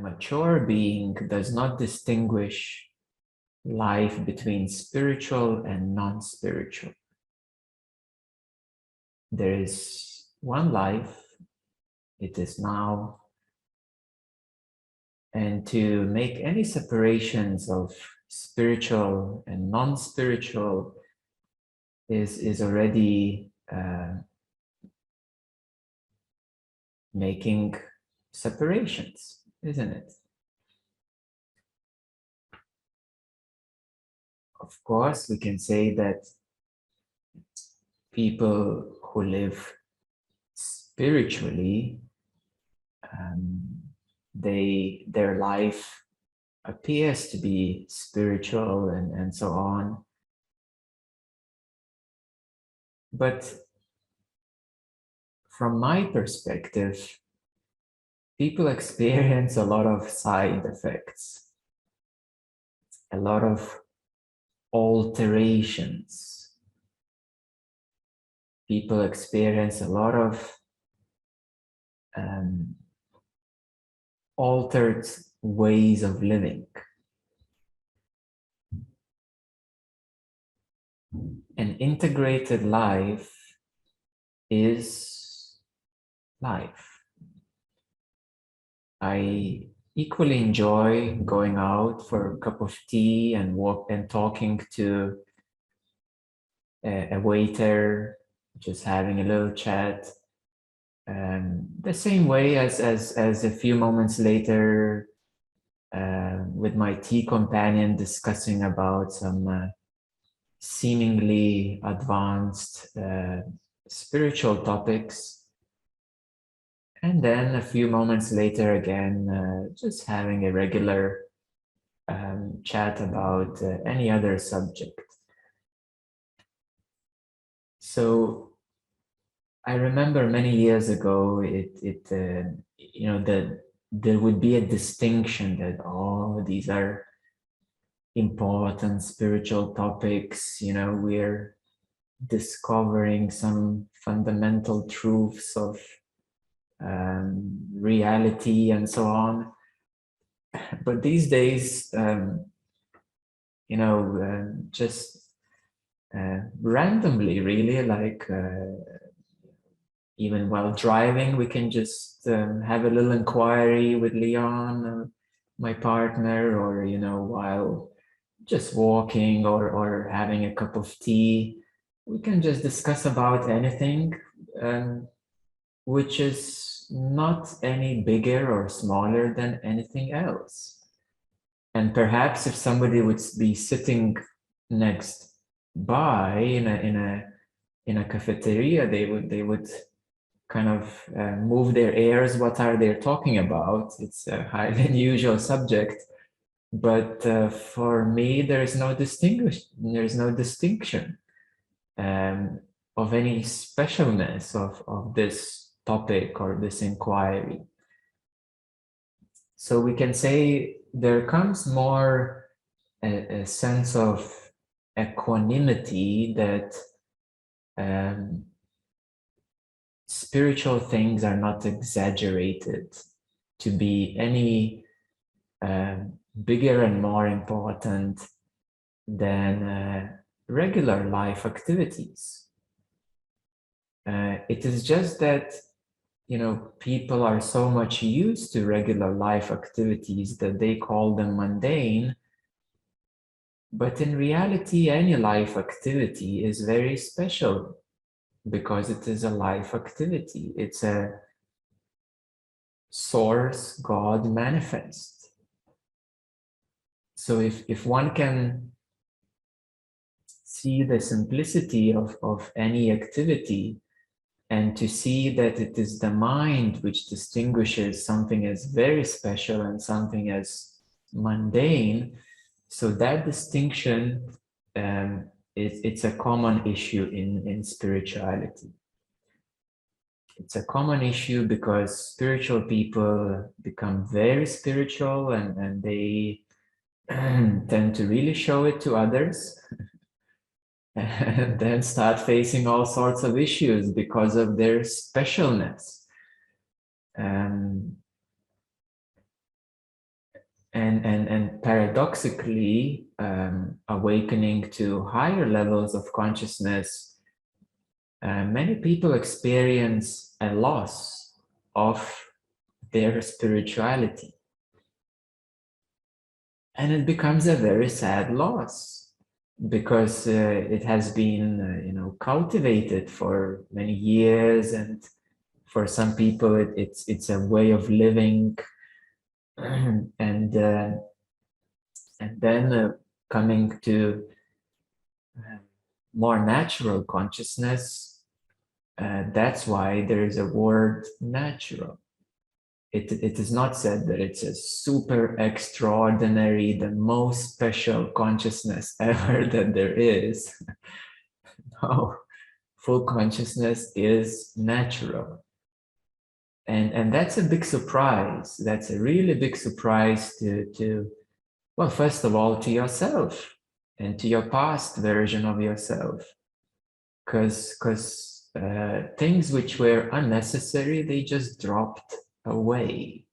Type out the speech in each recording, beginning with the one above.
mature being does not distinguish life between spiritual and non-spiritual. There is one life, it is now, and to make any separations of spiritual and non-spiritual is already making separations, isn't it? Of course, we can say that people who live spiritually, their life appears to be spiritual and so on. But from my perspective, people experience a lot of side effects, a lot of alterations. People experience a lot of altered ways of living. An integrated life is life. I equally enjoy going out for a cup of tea and talking to a waiter, just having a little chat. The same way as a few moments later with my tea companion discussing about some seemingly advanced spiritual topics. And then a few moments later again, just having a regular chat about any other subject. So I remember many years ago, you know, that there would be a distinction that, oh, these are important spiritual topics, you know, we're discovering some fundamental truths of reality and so on. But these days, you know, just randomly, really, like even while driving, we can just have a little inquiry with Lyonne, my partner, or, you know, while just walking or having a cup of tea, we can just discuss about anything, which is not any bigger or smaller than anything else. And perhaps if somebody would be sitting next by in a cafeteria, they would kind of move their ears. What are they talking about? It's a highly unusual subject, but for me, there is no distinction of any specialness of this topic or this inquiry. So we can say there comes more a sense of equanimity that spiritual things are not exaggerated to be any bigger and more important than regular life activities. It is just that, you know, people are so much used to regular life activities that they call them mundane. But in reality, any life activity is very special because it is a life activity. It's a source God manifest. So if one can see the simplicity of any activity and to see that it is the mind which distinguishes something as very special and something as mundane, so that distinction, it's a common issue in spirituality. It's a common issue because spiritual people become very spiritual and they tend to really show it to others and then start facing all sorts of issues because of their specialness. And paradoxically, awakening to higher levels of consciousness, many people experience a loss of their spirituality. And it becomes a very sad loss because it has been, cultivated for many years, and for some people it's a way of living, and then coming to more natural consciousness. That's why there is a word natural. It is not said that it's a super extraordinary, the most special consciousness ever that there is. No, full consciousness is natural. And that's a big surprise. That's a really big surprise to well, first of all, to yourself and to your past version of yourself. Because things which were unnecessary, they just dropped away.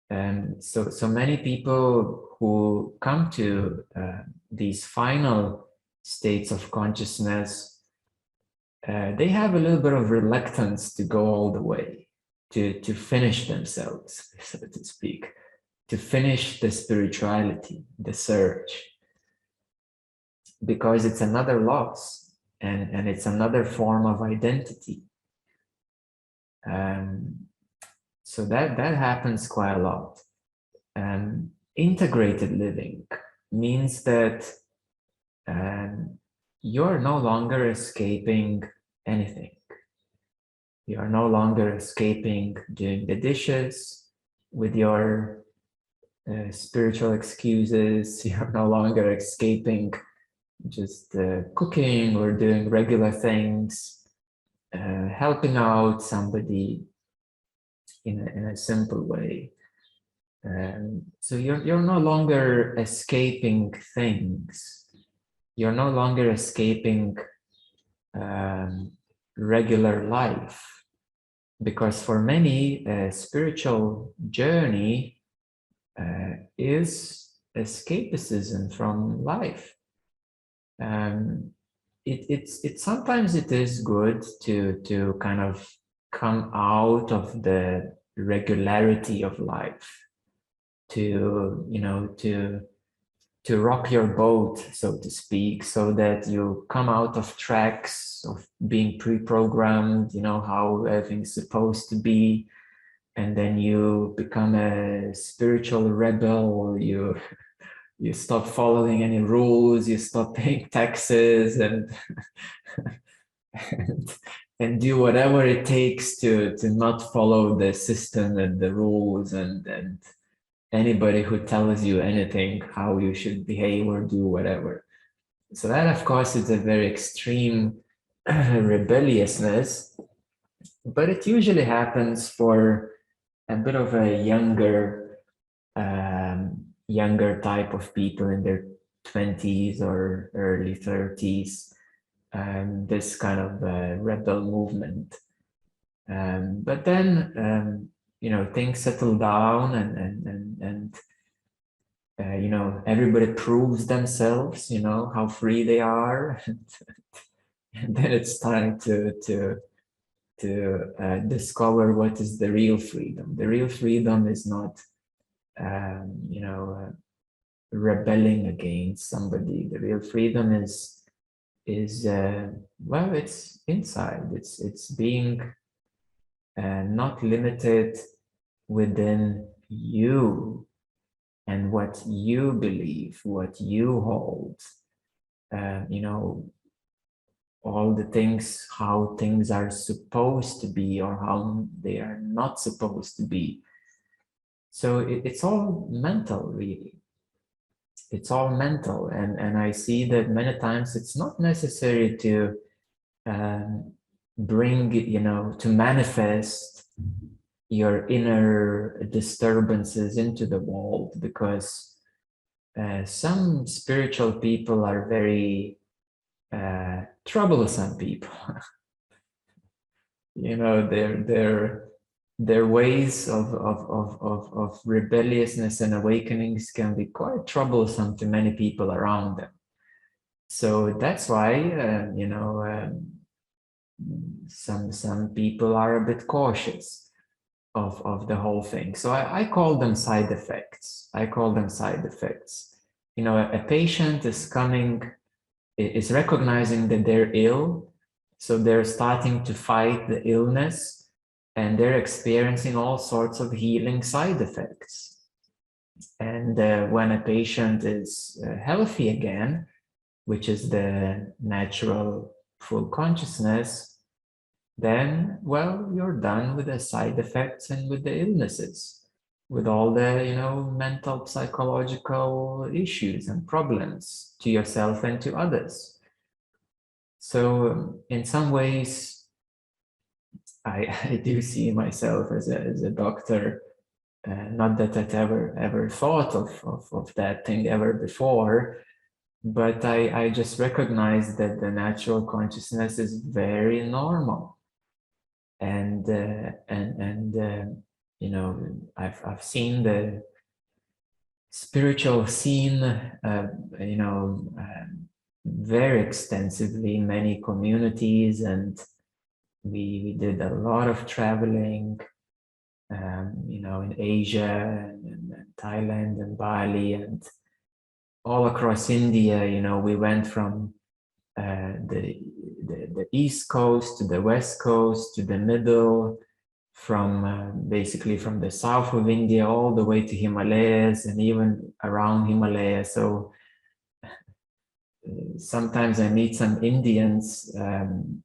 And so many people who come to these final states of consciousness, they have a little bit of reluctance to go all the way, to finish themselves, so to speak, to finish the spirituality, the search, because it's another loss, and it's another form of identity. So that happens quite a lot. Integrated living means that you're no longer escaping anything. You are no longer escaping doing the dishes with your spiritual excuses. You're no longer escaping just cooking or doing regular things, helping out somebody in a simple way. So you're no longer escaping things. You're no longer escaping regular life, because for many, a spiritual journey is escapism from life. Sometimes it is good to kind of come out of the regularity of life, to rock your boat, so to speak, so that you come out of tracks of being pre-programmed, how everything's supposed to be, and then you become a spiritual rebel. You stop following any rules, you stop paying taxes, and and do whatever it takes to not follow the system and the rules, and anybody who tells you anything, how you should behave or do whatever. So that, of course, is a very extreme rebelliousness, but it usually happens for a bit of a younger type of people in their 20s or early 30s, this kind of rebel movement. But then, things settle down, and everybody proves themselves, how free they are, and then it's time to discover what is the real freedom. The real freedom is not, rebelling against somebody. The real freedom is well, it's inside. It's being not limited within you and what you believe, what you hold. All the things, how things are supposed to be or how they are not supposed to be. So it's all mental, really. It's all mental, and I see that many times it's not necessary to bring, to manifest your inner disturbances into the world, because some spiritual people are very troublesome people. They're their ways of rebelliousness and awakenings can be quite troublesome to many people around them. So that's why, some people are a bit cautious of the whole thing. So I call them side effects. I call them side effects. You know, a patient is recognizing that they're ill, so they're starting to fight the illness, and they're experiencing all sorts of healing side effects. And when a patient is healthy again, which is the natural full consciousness, then, well, you're done with the side effects and with the illnesses, with all the, mental, psychological issues and problems to yourself and to others. So in some ways, I do see myself as a doctor. Not that I'd ever thought of that thing ever before, but I just recognize that the natural consciousness is very normal. And I've seen the spiritual scene, very extensively in many communities, and we did a lot of traveling, in Asia and Thailand and Bali and all across India. We went from the East Coast to the West Coast to the middle, from basically from the south of India all the way to Himalayas and even around Himalaya. So sometimes I meet some Indians, and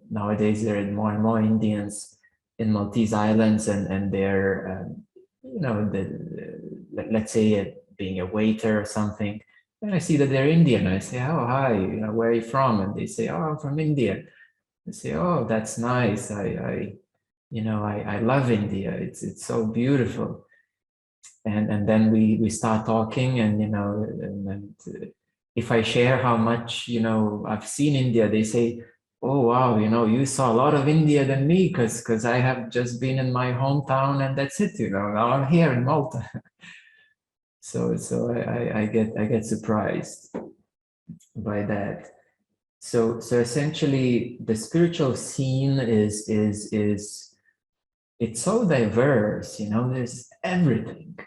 nowadays there are more and more Indians in Maltese Islands, and they're, let's say being a waiter or something. And I see that they're Indian. I say, "Oh, hi, where are you from?" And they say, "Oh, I'm from India." I say, "Oh, that's nice. I love India. It's so beautiful." And then we start talking, and if I share how much I've seen India, they say, "Oh wow, you saw a lot of India than me, because I have just been in my hometown and that's it. Now I'm here in Malta." So I get surprised by that. So essentially, the spiritual scene is it's so diverse. There's everything,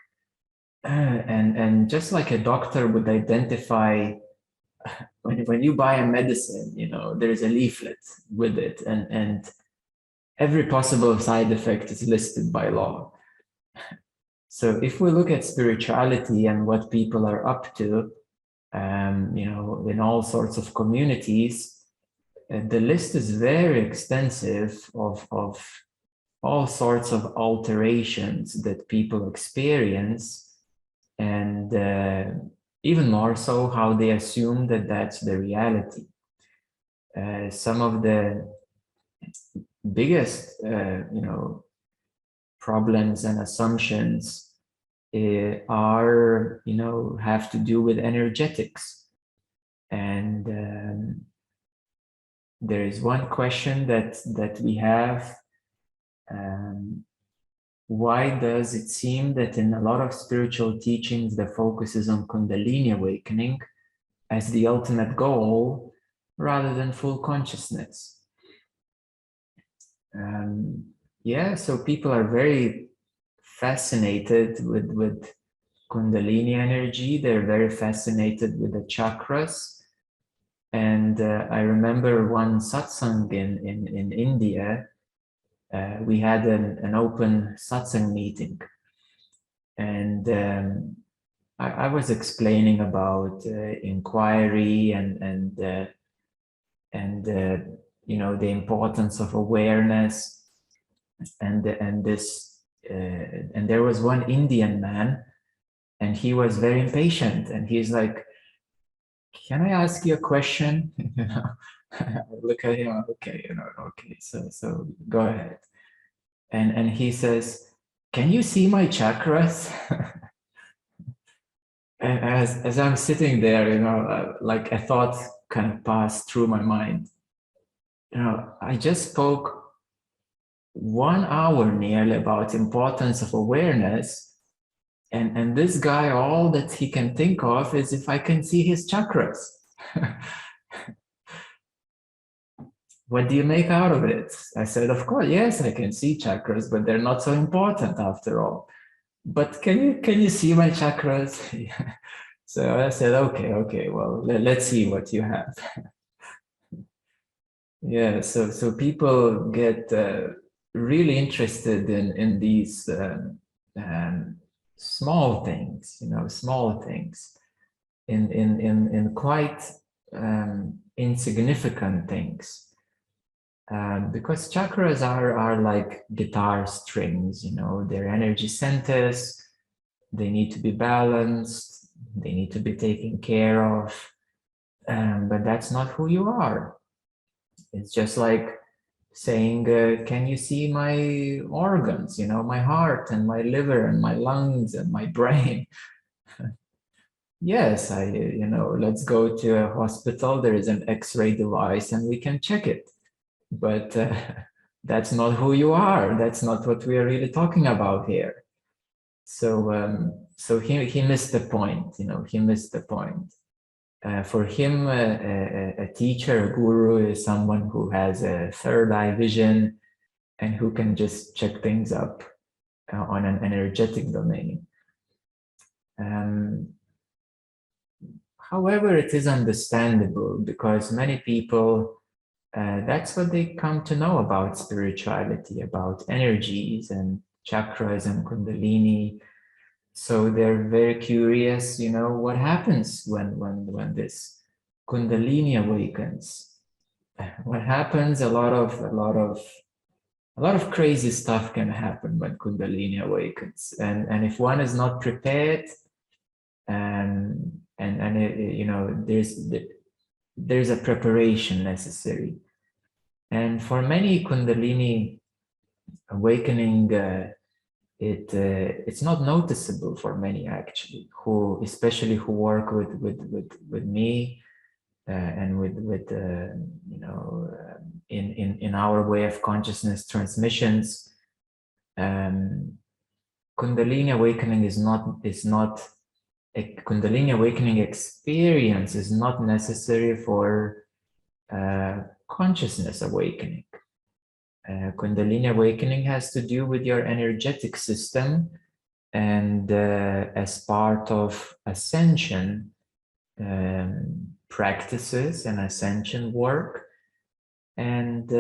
and just like a doctor would identify when you buy a medicine, there's a leaflet with it, and every possible side effect is listed by law. So if we look at spirituality and what people are up to, in all sorts of communities, the list is very extensive of all sorts of alterations that people experience, and even more so how they assume that that's the reality. Some of the biggest, problems and assumptions are, have to do with energetics. And there is one question that we have. Why does it seem that in a lot of spiritual teachings, the focus is on kundalini awakening as the ultimate goal rather than full consciousness? So people are very fascinated with kundalini energy. They're very fascinated with the chakras. And I remember one satsang in India. We had an open satsang meeting, and I was explaining about inquiry and the importance of awareness, and there was one Indian man, and he was very impatient, and he's like, "Can I ask you a question?" I look at him, okay, okay, so go ahead. And he says, "Can you see my chakras?" And as I'm sitting there, like a thought kind of passed through my mind. I just spoke 1 hour nearly about importance of awareness. And this guy, all that he can think of is if I can see his chakras. What do you make out of it? I said, of course, yes, I can see chakras, but they're not so important after all. But can you see my chakras? So I said, okay, well, let's see what you have. Yeah, so people get really interested in these small things, small things, in quite insignificant things. Because chakras are like guitar strings, they're energy centers, they need to be balanced, they need to be taken care of, but that's not who you are. It's just like saying, can you see my organs, my heart and my liver and my lungs and my brain? Yes, let's go to a hospital, there is an X-ray device and we can check it. But that's not who you are. That's not what we are really talking about here. So he missed the point. He missed the point. For him, a teacher, a guru, is someone who has a third eye vision and who can just check things up on an energetic domain. However, it is understandable because many people, that's what they come to know about spirituality, about energies and chakras and kundalini. So they're very curious, what happens when this kundalini awakens. What happens? A lot of crazy stuff can happen when kundalini awakens, and if one is not prepared, and there's a preparation necessary. And for many kundalini awakening, it's not noticeable for many actually, especially who work with me and with in our way of consciousness transmissions. Kundalini awakening is not a Kundalini awakening experience is not necessary for consciousness awakening. Kundalini awakening has to do with your energetic system, and as part of ascension practices and ascension work, and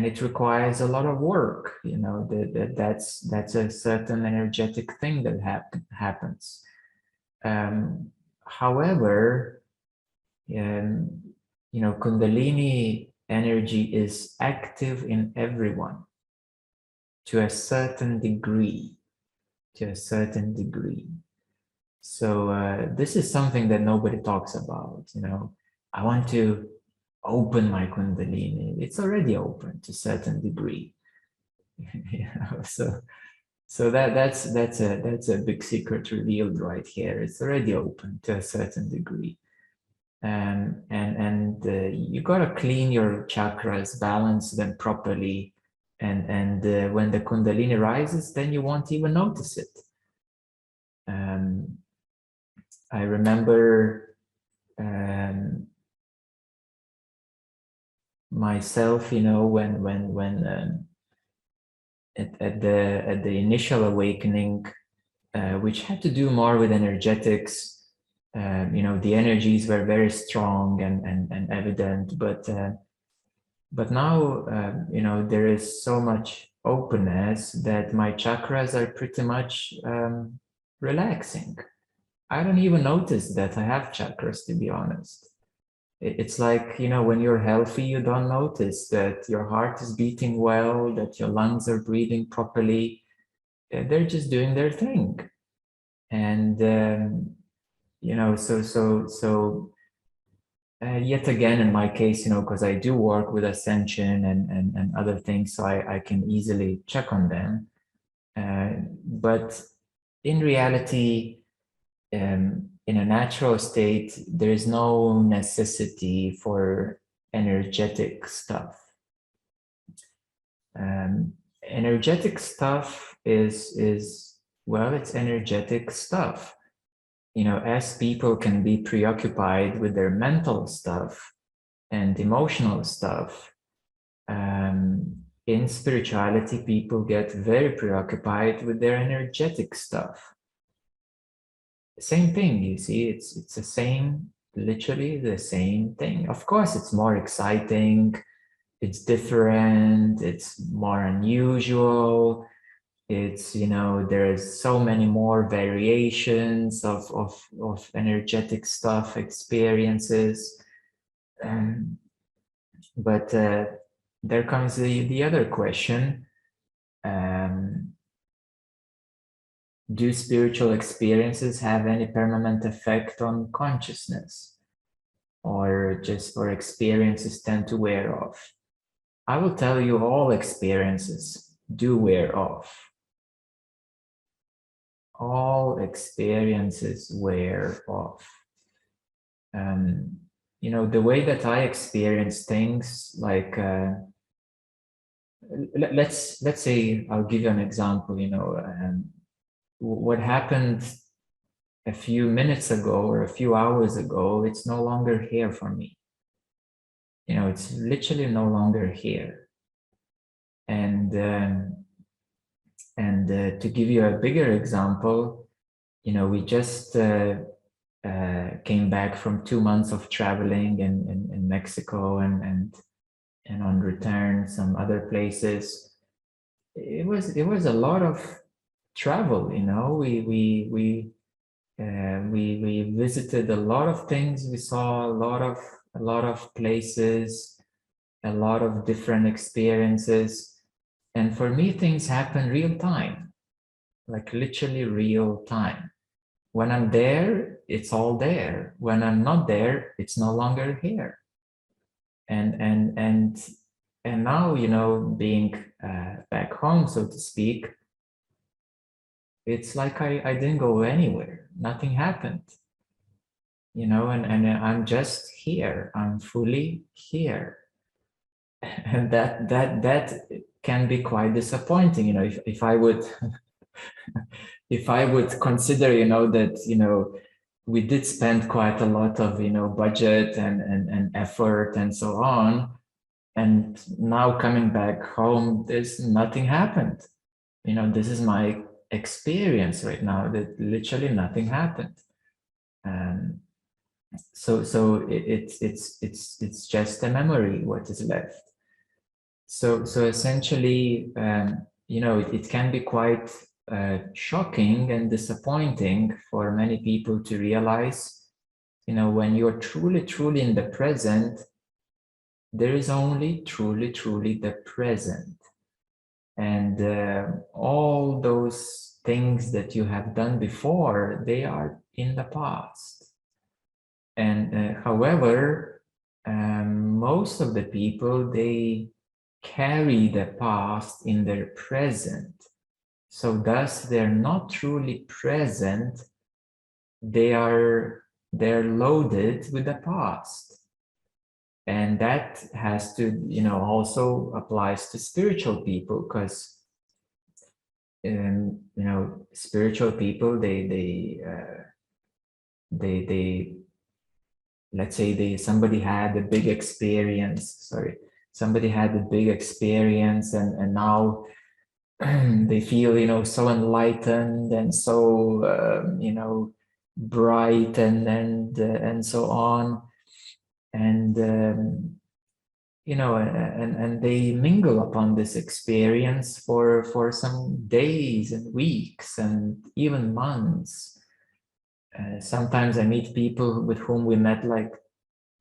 it requires a lot of work. That's a certain energetic thing that happens. However, Kundalini energy is active in everyone to a certain degree. So this is something that nobody talks about. I want to open my Kundalini. It's already open to a certain degree. So that's a big secret revealed right here. It's already open to a certain degree. And you gotta clean your chakras, balance them properly, and when the Kundalini rises, then you won't even notice it. I remember myself, when at the initial awakening, which had to do more with energetics. The energies were very strong and evident, but now there is so much openness that my chakras are pretty much relaxing. I don't even notice that I have chakras, to be honest. It's like, when you're healthy, you don't notice that your heart is beating well, that your lungs are breathing properly. They're just doing their thing. And, yet again, in my case, because I do work with ascension and other things, so I can easily check on them. But in reality, in a natural state, there is no necessity for energetic stuff. Energetic stuff is well, it's energetic stuff. You know, as people can be preoccupied with their mental stuff and emotional stuff, in spirituality, people get very preoccupied with their energetic stuff. Same thing, you see, it's the same, literally the same thing. Of course, it's more exciting, it's different, it's more unusual. It's, you know, there's so many more variations of energetic stuff, experiences. But there comes the other question. Do spiritual experiences have any permanent effect on consciousness? Or experiences tend to wear off? I will tell you, all experiences do wear off. All experiences wear off. You know, the way that I experience things, like let's say, I'll give you an example. You know, what happened a few minutes ago or a few hours ago, it's no longer here for me. You know, it's literally no longer here. And to give you a bigger example, you know, we just came back from 2 months of traveling in Mexico and on return some other places. It was a lot of travel, you know. We visited a lot of things. We saw a lot of places, a lot of different experiences. And for me, things happen real time, like literally real time. When I'm there, it's all there. When I'm not there, it's no longer here. And now, you know, being back home, so to speak, it's like I didn't go anywhere. Nothing happened. You know, and I'm just here. I'm fully here. And that can be quite disappointing. You know, if I would if I would consider, you know, that, you know, we did spend quite a lot of, you know, budget and effort and so on, and now coming back home, there's nothing happened. You know, this is my experience right now, that literally nothing happened. So it's just a memory, what is left. So essentially, you know, it can be quite shocking and disappointing for many people to realize, you know, when you're truly in the present, there is only truly the present. And all those things that you have done before, they are in the past. And however, most of the people, they carry the past in their present. So thus, they're not truly present. They're loaded with the past. And that has to, you know, also applies to spiritual people, because you know, spiritual people, they let's say somebody had a big experience, and now they feel, you know, so enlightened and so you know, bright and so on. And you know, and they mingle upon this experience for some days and weeks and even months. Sometimes I meet people with whom we met like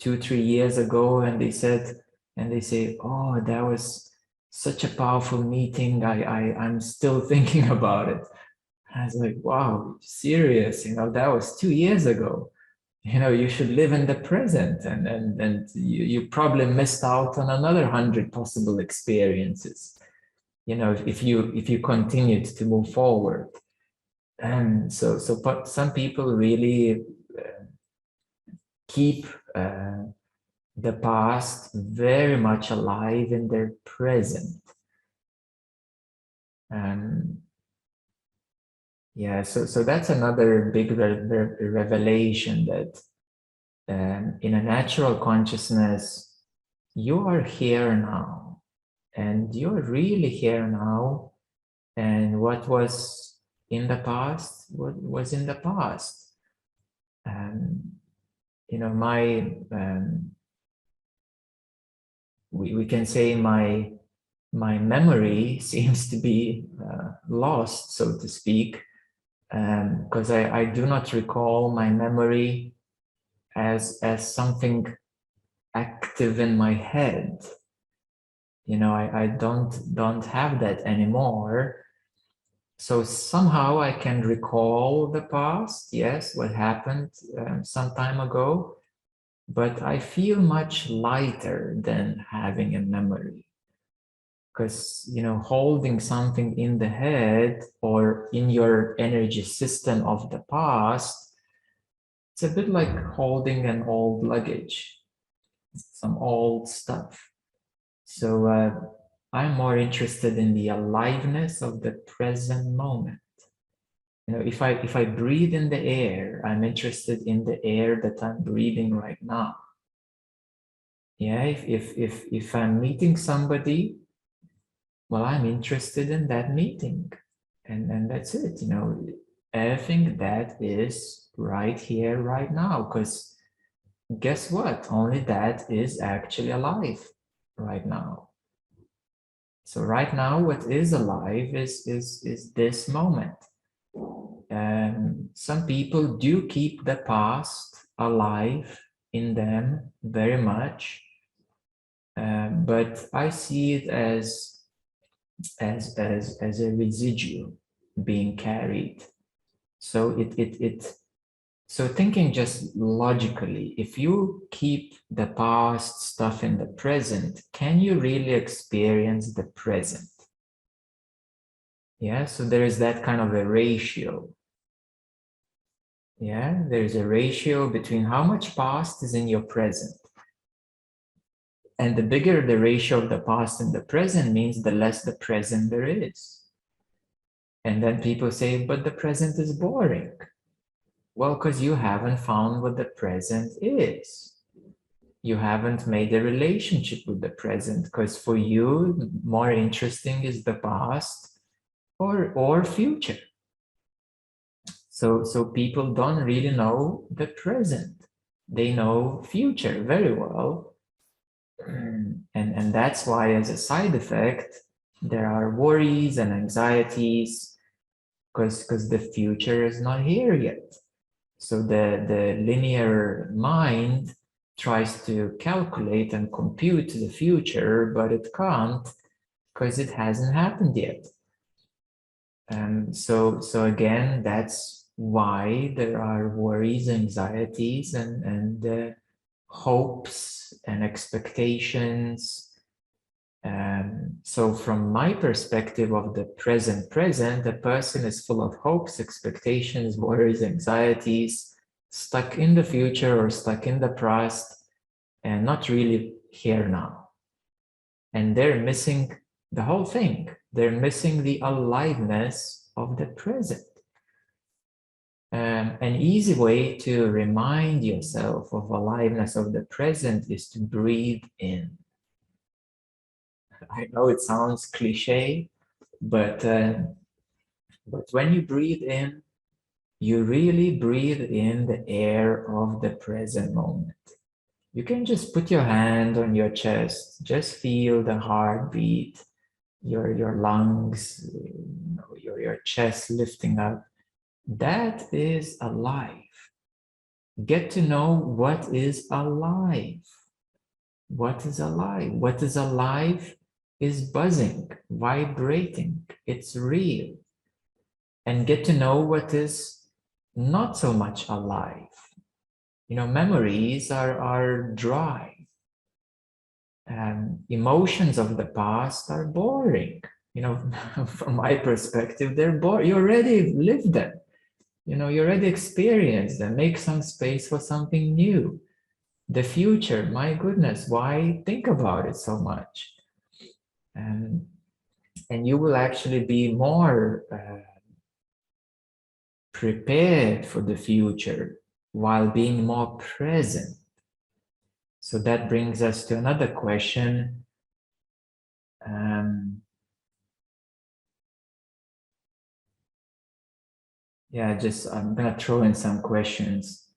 2-3 years ago, and they say, oh, that was such a powerful meeting. I'm still thinking about it. I was like, wow, serious? You know, that was 2 years ago. You know, you should live in the present, and you probably missed out on another 100 possible experiences, you know, if you continued to move forward. And but some people really keep the past very much alive in their present. Yeah, so that's another big revelation, that in a natural consciousness, you are here now, and you're really here now, and what was in the past, what was in the past. You know, we can say my memory seems to be lost, so to speak, because I do not recall my memory as something active in my head. You know, I don't have that anymore. So somehow I can recall the past, yes, what happened some time ago, but I feel much lighter than having a memory. Because, you know, holding something in the head or in your energy system of the past, it's a bit like holding an old luggage, some old stuff. So I'm more interested in the aliveness of the present moment. You know, if I breathe in the air, I'm interested in the air that I'm breathing right now. Yeah, if I'm meeting somebody, well, I'm interested in that meeting, and that's it. You know, everything that is right here, right now. Because guess what? Only that is actually alive right now. So right now, what is alive is this moment. Some people do keep the past alive in them very much, but I see it as a residue being carried. So so thinking just logically, if you keep the past stuff in the present, can you really experience the present? Yeah, so there is that kind of a ratio. Yeah, there's a ratio between how much past is in your present. And the bigger the ratio of the past and the present means the less the present there is. And then people say, but the present is boring. Well, because you haven't found what the present is. You haven't made a relationship with the present, because for you, more interesting is the past or future. So people don't really know the present. They know future very well. And that's why, as a side effect, there are worries and anxieties, because the future is not here yet. So the linear mind tries to calculate and compute the future, but it can't, because it hasn't happened yet. And so again, that's why there are worries, anxieties, and hopes and expectations. So from my perspective of the present, a person is full of hopes, expectations, worries, anxieties, stuck in the future or stuck in the past, and not really here now. And they're missing the whole thing. They're missing the aliveness of the present. An easy way to remind yourself of aliveness of the present is to breathe in. I know it sounds cliche, but when you breathe in, you really breathe in the air of the present moment. You can just put your hand on your chest, just feel the heartbeat, your lungs, your chest lifting up. That is alive. Get to know what is alive. What is alive? What is alive is buzzing, vibrating. It's real. And get to know what is not so much alive. You know, memories are dry. Emotions of the past are boring. You know, from my perspective, they're boring. You already lived them. You know, you already experienced them. Make some space for something new. the future, my goodness, why think about it so much? And you will actually be more prepared for the future while being more present. So that brings us to another question. Yeah, I'm gonna throw in some questions.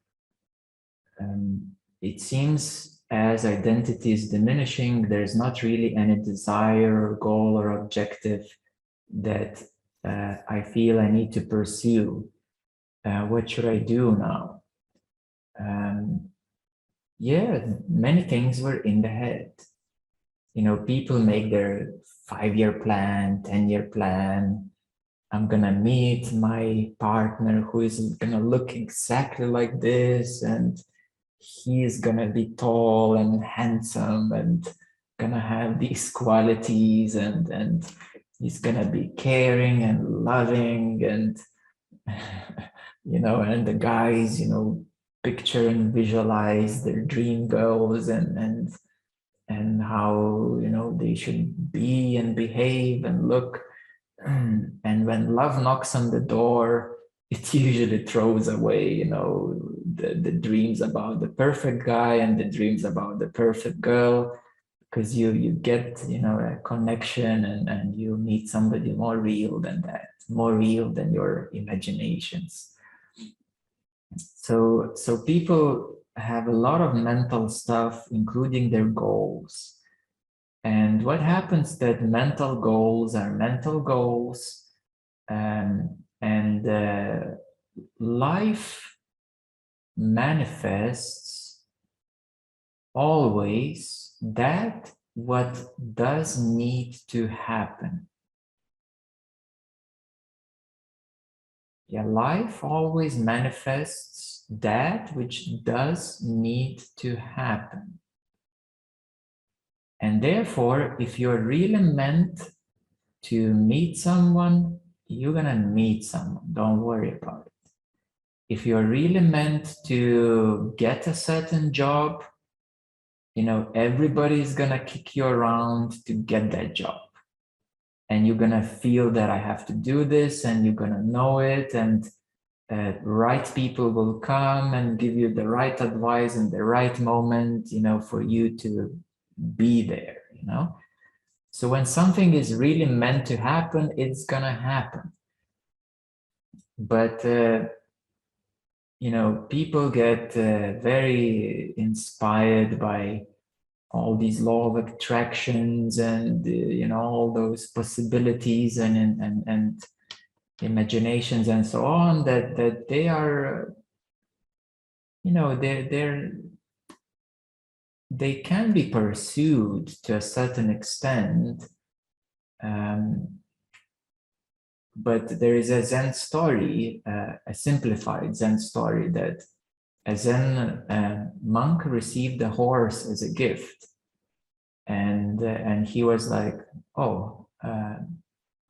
It seems as identity is diminishing, there's not really any desire or goal or objective that I feel I need to pursue. What should I do now? Yeah, many things were in the head. You know, people make their 5-year plan, 10-year plan. I'm gonna meet my partner who is gonna look exactly like this, and he's gonna be tall and handsome and gonna have these qualities, and he's gonna be caring and loving, and you know, and the guys, you know, picture and visualize their dream girls, and how, you know, they should be and behave and look. And when love knocks on the door, it usually throws away, you know, the dreams about the perfect guy and the dreams about the perfect girl, because you get, you know, a connection, and you meet somebody more real than that, more real than your imaginations. So people have a lot of mental stuff, including their goals. And what happens that mental goals are mental goals, and life manifests always that what does need to happen. Yeah, life always manifests that which does need to happen. And therefore, if you're really meant to meet someone, you're gonna meet someone. Don't worry about it. If you're really meant to get a certain job, you know, everybody's gonna kick you around to get that job. And you're gonna feel that I have to do this, and you're gonna know it, and right people will come and give you the right advice in the right moment, you know, for you to be there, you know. So when something is really meant to happen, it's gonna happen. But you know, people get very inspired by all these law of attractions, and you know, all those possibilities and imaginations and so on, that they are, you know, they can be pursued to a certain extent. But there is a Zen story, a simplified Zen story, that a Zen monk received a horse as a gift, and he was like, "Oh,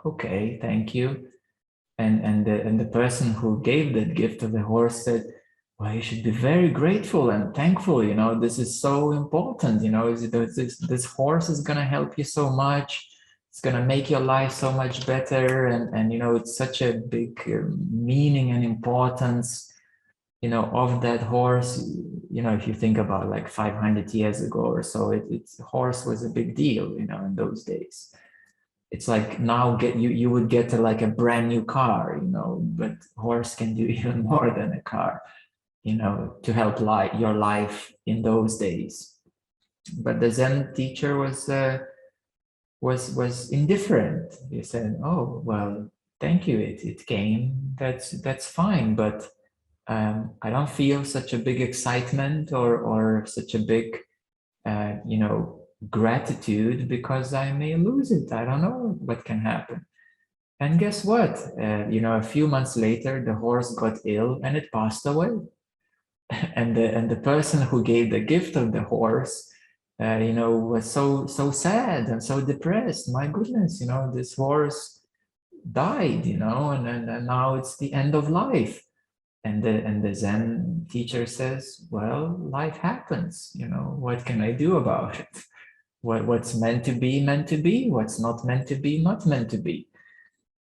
okay, thank you." And the person who gave that gift of the horse said, "Well, you should be very grateful and thankful. You know, this is so important. You know, this horse is gonna help you so much. It's gonna make your life so much better, and you know, it's such a big meaning and importance, you know, of that horse. You know, if you think about like 500 years ago or so, it's horse was a big deal, you know, in those days. It's like now you would get like a brand new car, you know, but horse can do even more than a car, you know, to help your life in those days. But the Zen teacher was indifferent. He said, "Oh, well, thank you. It came. That's fine. But I don't feel such a big excitement or such a big, you know, gratitude, because I may lose it. I don't know what can happen." And guess what? You know, a few months later, the horse got ill and it passed away. And the person who gave the gift of the horse, you know, was so sad and so depressed. My goodness, you know, this horse died, you know, and now it's the end of life. And the Zen teacher says, well, life happens, you know, what can I do about it? What's meant to be, meant to be, what's not meant to be, not meant to be.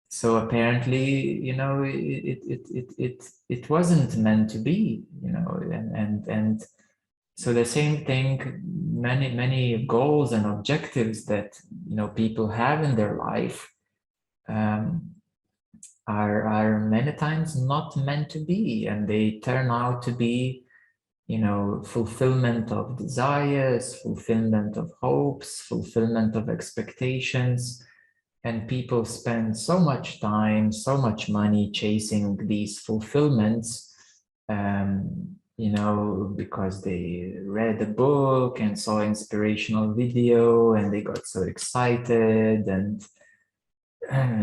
So apparently, you know, it wasn't meant to be, you know, and so the same thing, many goals and objectives that, you know, people have in their life um, are many times not meant to be, and they turn out to be, you know, fulfillment of desires, fulfillment of hopes, fulfillment of expectations. And people spend so much time, so much money chasing these fulfillments, you know, because they read a book and saw inspirational video and they got so excited, and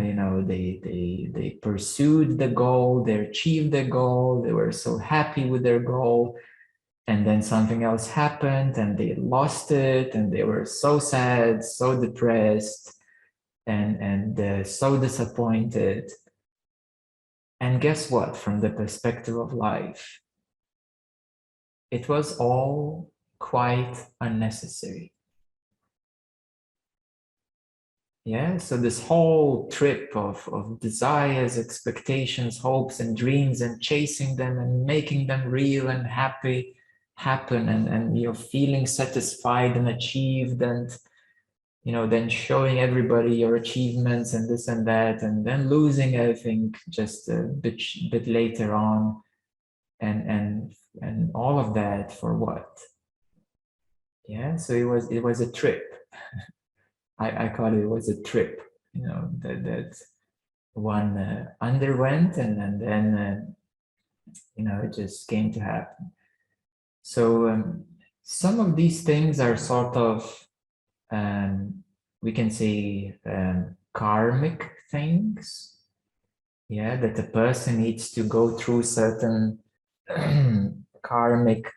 you know, they pursued the goal, they achieved the goal, they were so happy with their goal, and then something else happened and they lost it and they were so sad, so depressed, and so disappointed. And guess what? From the perspective of life, it was all quite unnecessary. Yeah, so this whole trip of desires, expectations, hopes, and dreams, and chasing them and making them real and happy happen, and you're feeling satisfied and achieved, and you know, then showing everybody your achievements and this and that, and then losing everything just a bit later on, and all of that for what? Yeah, so it was a trip. I call it was a trip, you know, that one underwent, and then you know, it just came to happen. So some of these things are sort of we can say karmic things, yeah, that a person needs to go through certain karmic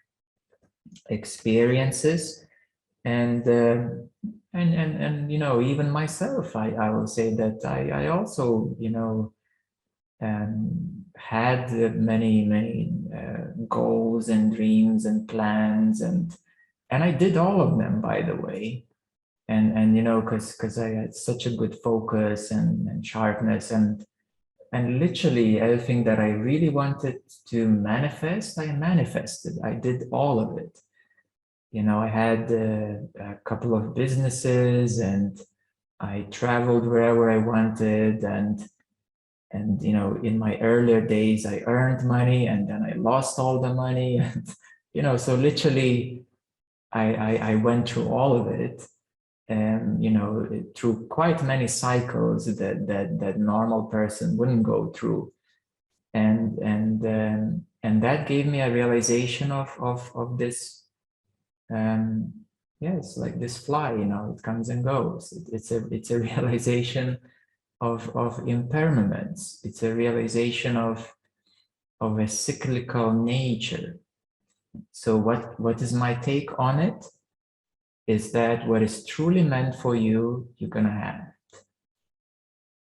experiences, and you know, even myself, I will say that I also, you know, had many goals and dreams and plans, and I did all of them, by the way, and you know, because I had such a good focus and sharpness, and literally everything that I really wanted to manifest, I manifested. I did all of it. You know, I had a couple of businesses, and I traveled wherever I wanted, and you know, in my earlier days, I earned money, and then I lost all the money, and you know, so literally, I went through all of it, and you know, through quite many cycles that normal person wouldn't go through, and that gave me a realization of this. Yes, like this fly, you know, it comes and goes. It's a realization of impermanence. It's a realization of a cyclical nature. So what is my take on it? Is that what is truly meant for you, you're gonna have.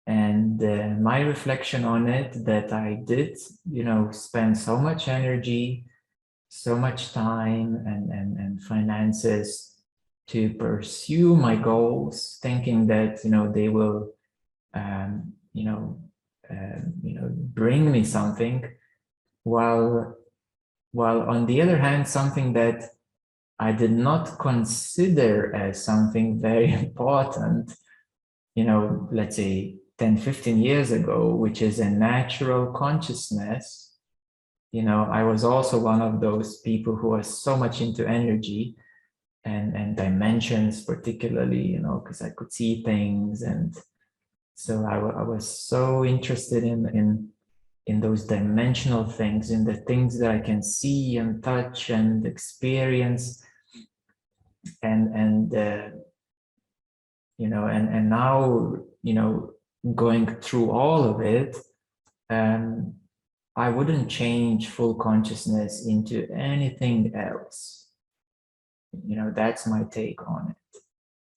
And my reflection on it, that I did, you know, spend so much energy, so much time and finances to pursue my goals, thinking that, you know, they will, you know, bring me something, while on the other hand, something that I did not consider as something very important, you know, let's say 10, 15 years ago, which is a natural consciousness. You know, I was also one of those people who was so much into energy and dimensions, particularly, you know, because I could see things. And so I was so interested in those dimensional things, in the things that I can see and touch and experience. And you know, and now, you know, going through all of it, I wouldn't change full consciousness into anything else. You know, that's my take on it.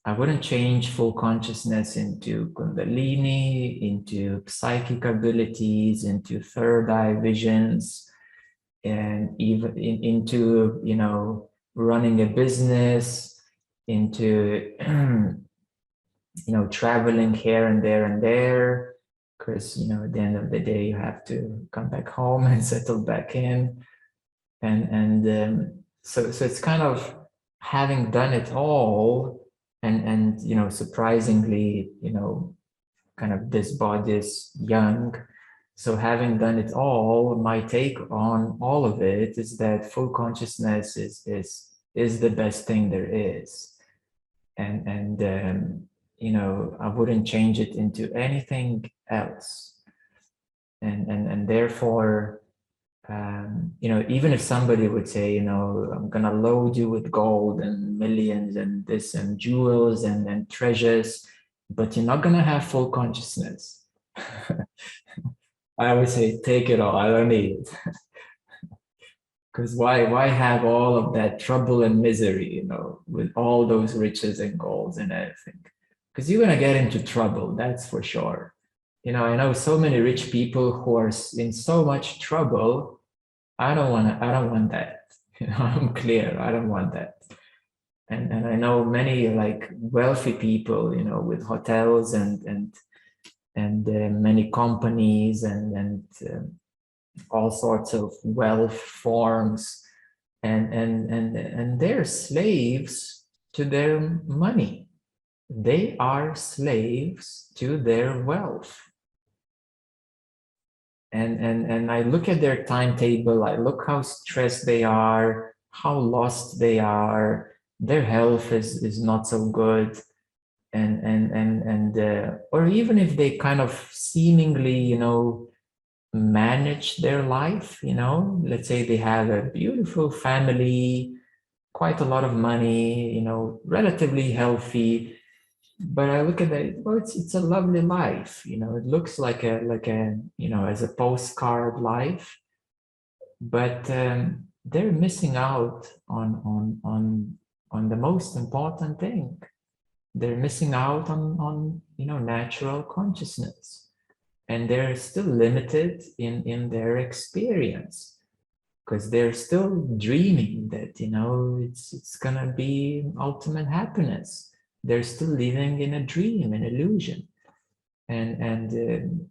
I wouldn't change full consciousness into kundalini, into psychic abilities, into third eye visions, and even into, you know, running a business, into you know, traveling here and there and there, because, you know, at the end of the day you have to come back home and settle back in. So it's kind of having done it all, and you know, surprisingly, you know, kind of this body is young. So having done it all, my take on all of it is that full consciousness is the best thing there is. And you know, I wouldn't change it into anything else. And therefore, you know, even if somebody would say, you know, I'm gonna load you with gold and millions and this and jewels and treasures, but you're not gonna have full consciousness. I always say, take it all. I don't need it. Because why have all of that trouble and misery, you know, with all those riches and golds and everything? Because you're gonna get into trouble, that's for sure. You know, I know so many rich people who are in so much trouble. I don't want that. You know, I'm clear. I don't want that. And I know many like wealthy people, you know, with hotels and many companies and all sorts of wealth forms, and they're slaves to their money. They are slaves to their wealth. And I look at their timetable, I look how stressed they are, how lost they are, their health is not so good. Or even if they kind of seemingly, you know, manage their life, you know, let's say they have a beautiful family, quite a lot of money, you know, relatively healthy. But I look at it, well, it's a lovely life, you know, it looks like a you know, as a postcard life, but they're missing out on the most important thing. They're missing out on you know, natural consciousness, and they're still limited in their experience, because they're still dreaming that, you know, it's gonna be ultimate happiness. They're still living in a dream, an illusion, and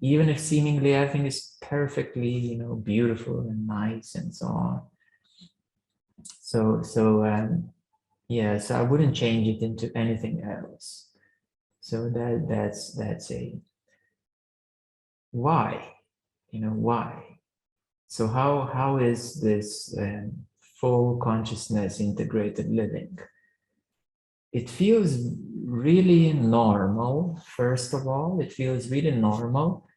even if seemingly everything is perfectly, you know, beautiful and nice and so on. Yeah, so I wouldn't change it into anything else. So that's a why, you know, why. So how is this full consciousness integrated living? It feels really normal. First of all, it feels really normal,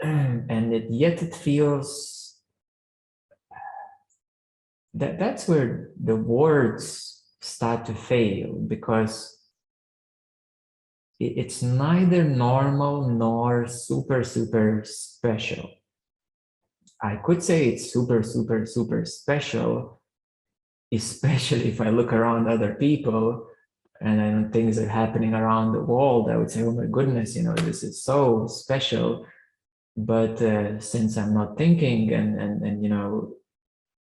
and yet it feels that's where the words start to fail, because it's neither normal nor super special. I could say it's super special, especially if I look around other people and then things are happening around the world. I would say, oh my goodness, you know, this is so special. But since I'm not thinking, and you know,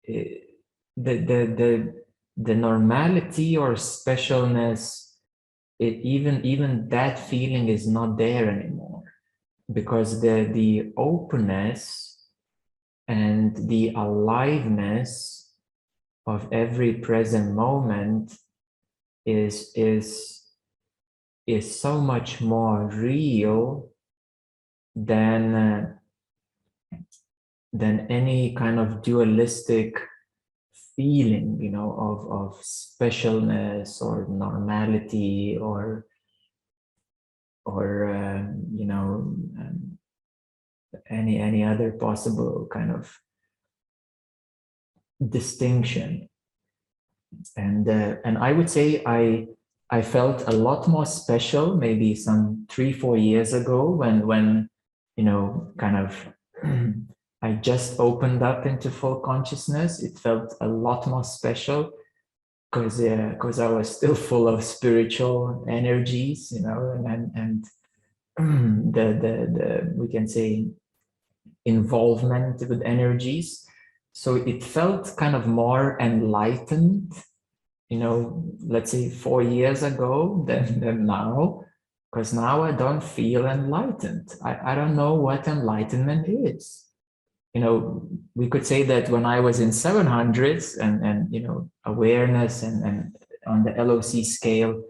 it, the normality or specialness, even that feeling is not there anymore, because the openness and the aliveness of every present moment is so much more real than any kind of dualistic feeling, you know, of specialness or normality or you know, any other possible kind of distinction. And I would say I felt a lot more special maybe some 3-4 years ago, when you know, kind of I just opened up into full consciousness. It felt a lot more special, because I was still full of spiritual energies, you know, and the we can say involvement with energies. So it felt kind of more enlightened, let's say 4 years ago than now, because now I don't feel enlightened. I don't know what enlightenment is. We could say that when I was in 700s and awareness and on the LOC scale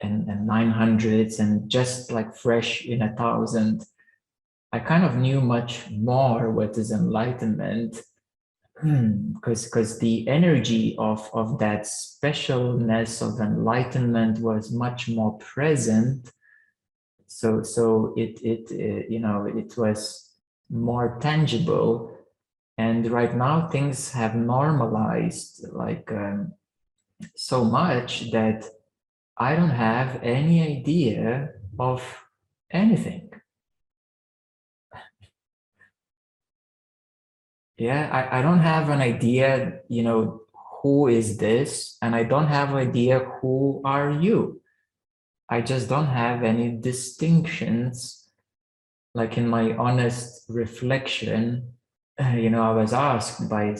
and 900s and just like fresh in 1,000, I kind of knew much more what is enlightenment, because the energy of that specialness of enlightenment was much more present. So it was more tangible. And right now things have normalized like so much that I don't have any idea of anything. Yeah, I don't have an idea, who is this? And I don't have idea who are you. I just don't have any distinctions. Like in my honest reflection, I was asked by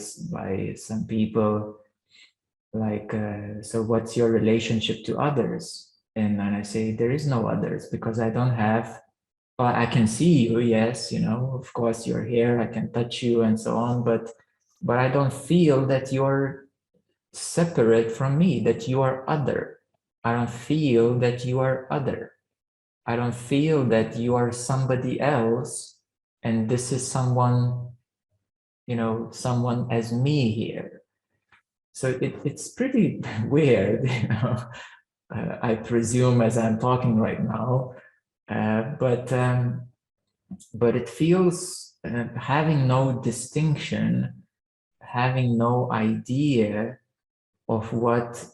some people, like, so what's your relationship to others? And then I say, there is no others, because I don't have, well, I can see you, yes, of course you're here, I can touch you and so on, but I don't feel that you're separate from me, that you are other. I don't feel that you are other. I don't feel that you are somebody else and this is someone, someone as me here. So it's pretty weird, I presume, as I'm talking right now, but it feels, having no distinction, having no idea of what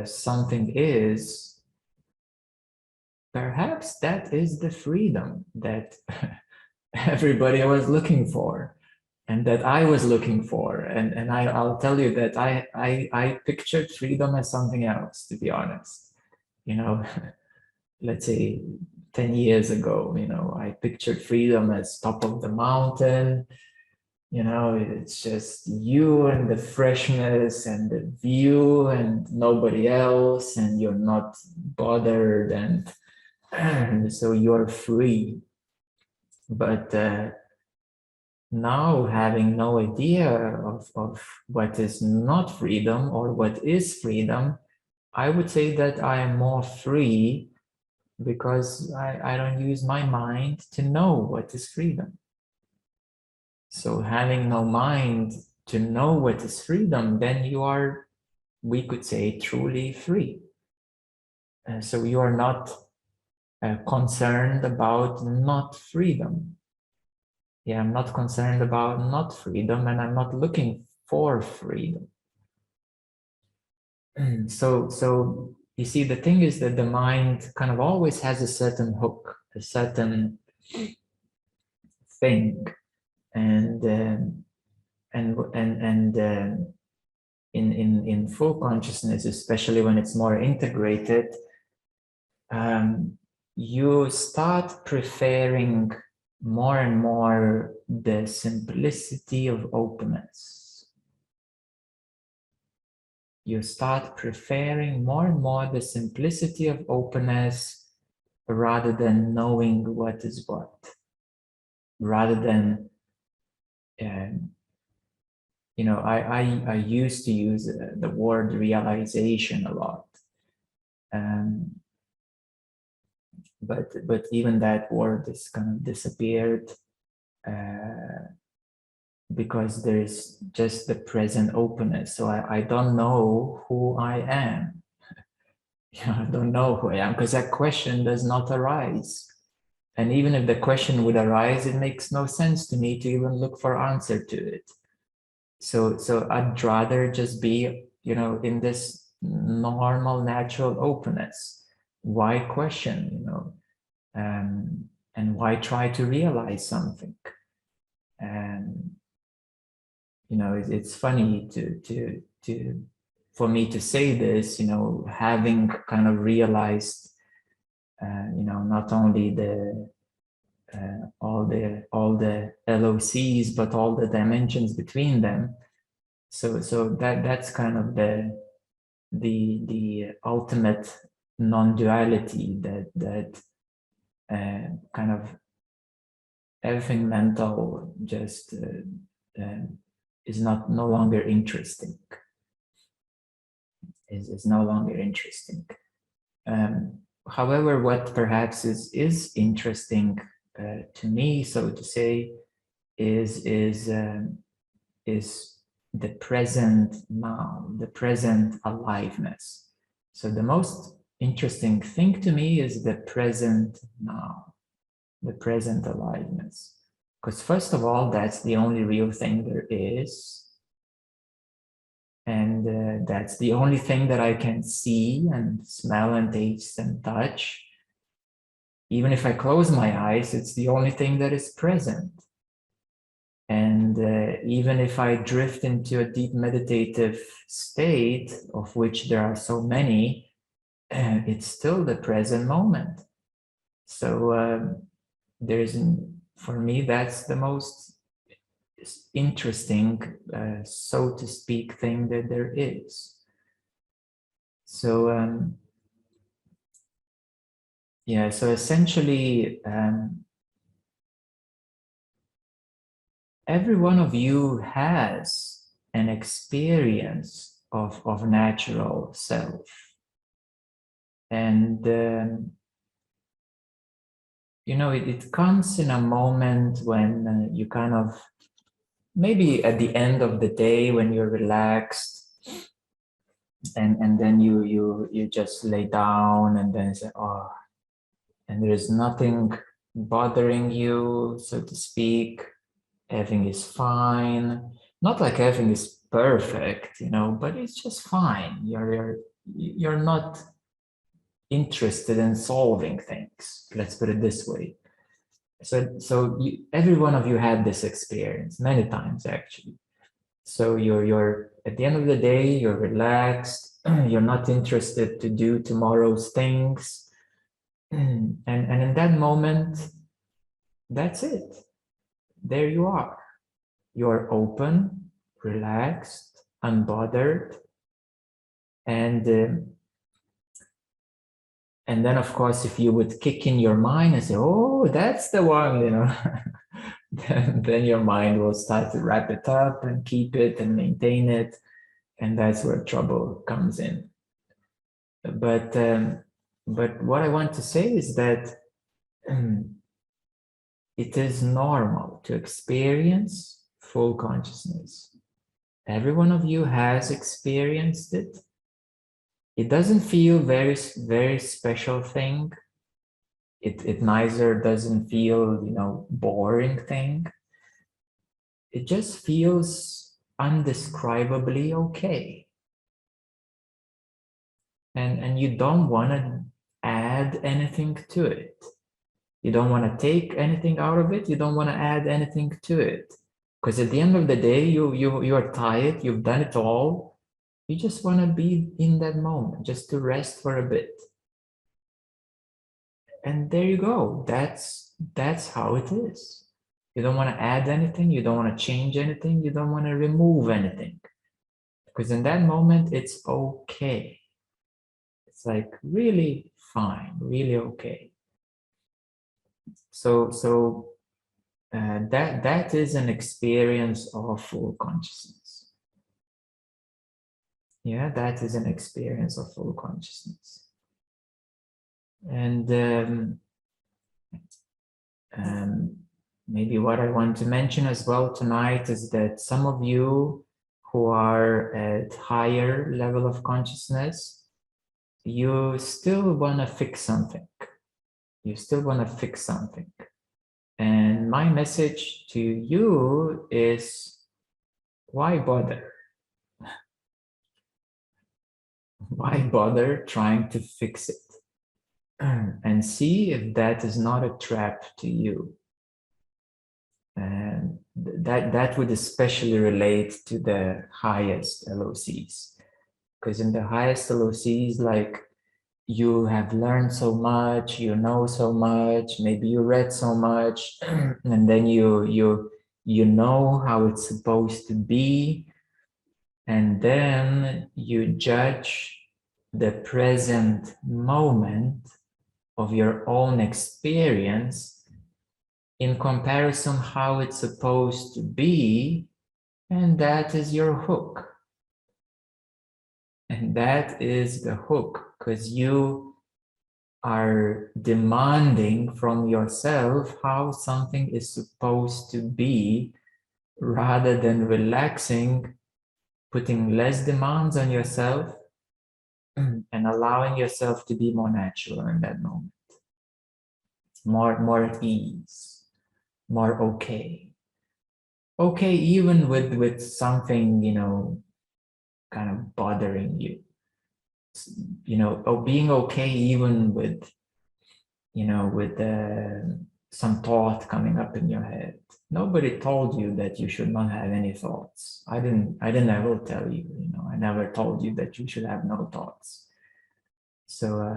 something is, perhaps that is the freedom that everybody was looking for and that I was looking for. And I'll tell you that I pictured freedom as something else, to be honest. Let's say 10 years ago, I pictured freedom as top of the mountain. It's just you and the freshness and the view and nobody else, and you're not bothered, and so you're free. But now, having no idea of what is not freedom or what is freedom, I would say that I am more free because I don't use my mind to know what is freedom. So having no mind to know what is freedom, then you are, we could say, truly free. So you are not concerned about not freedom. Yeah, I'm not concerned about not freedom, and I'm not looking for freedom. So you see, the thing is that the mind kind of always has a certain hook, a certain thing, and in full consciousness, especially when it's more integrated, you start preferring more and more the simplicity of openness. You start preferring more and more the simplicity of openness rather than knowing what is what, rather than I used to use the word realization a lot, but even that word is kind of disappeared because there's just the present openness. So I don't know who I am. I don't know who I am because that question does not arise. And even if the question would arise, it makes no sense to me to even look for answer to it. So I'd rather just be, in this normal, natural openness. Why question, and why try to realize something? And it's funny for me to say this, having kind of realized, not only all the LOCs, but all the dimensions between them. So that's kind of the ultimate non-duality, that kind of everything mental just is no longer interesting. Is no longer interesting. However, what perhaps is interesting to me, so to say, is the present now, the present aliveness. So the most interesting thing to me is the present now, the present aliveness. Because first of all, that's the only real thing there is. And that's the only thing that I can see and smell and taste and touch. Even if I close my eyes, it's the only thing that is present. And even if I drift into a deep meditative state, of which there are so many, it's still the present moment. So for me, that's the most interesting, so to speak, thing that there is. So yeah, so essentially, every one of you has an experience of natural self. And, it comes in a moment when you kind of, maybe at the end of the day when you're relaxed, and then you just lay down and then say, oh, and there's nothing bothering you, so to speak. Everything is fine. Not like everything is perfect, but it's just fine. You're not interested in solving things. Let's put it this way. So every one of you had this experience many times, actually. So you're at the end of the day, you're relaxed. You're not interested to do tomorrow's things, and in that moment, that's it. There you are. You're open, relaxed, unbothered, and then of course, if you would kick in your mind and say, "Oh, that's the one," then your mind will start to wrap it up and keep it and maintain it, and that's where trouble comes in. But what I want to say is that it is normal to experience full consciousness. Every one of you has experienced it. It doesn't feel very, very special thing. It neither doesn't feel, boring thing. It just feels undescribably okay. And you don't want to add anything to it. You don't want to take anything out of it. You don't want to add anything to it. Because at the end of the day, you are tired. You've done it all. You just want to be in that moment, just to rest for a bit. And there you go. That's how it is. You don't want to add anything. You don't want to change anything. You don't want to remove anything. Because in that moment, it's okay. It's like really fine, really okay. So that is an experience of full consciousness. Yeah, that is an experience of full consciousness. And maybe what I want to mention as well tonight is that some of you who are at higher level of consciousness, you still want to fix something. You still want to fix something. And my message to you is, why bother? Why bother trying to fix it? And see if that is not a trap to you. And that would especially relate to the highest LOCs. Because in the highest LOCs, like, you have learned so much, you know so much, maybe you read so much, and then you know how it's supposed to be, And then you judge the present moment of your own experience in comparison how it's supposed to be, and that is your hook. And that is the hook, because you are demanding from yourself how something is supposed to be, rather than relaxing, putting less demands on yourself and allowing yourself to be more natural in that moment. More at ease, more okay. Okay, even with something, kind of bothering you. Or being okay even with, with some thought coming up in your head. Nobody told you that you should not have any thoughts. I didn't ever tell you, I never told you that you should have no thoughts. So,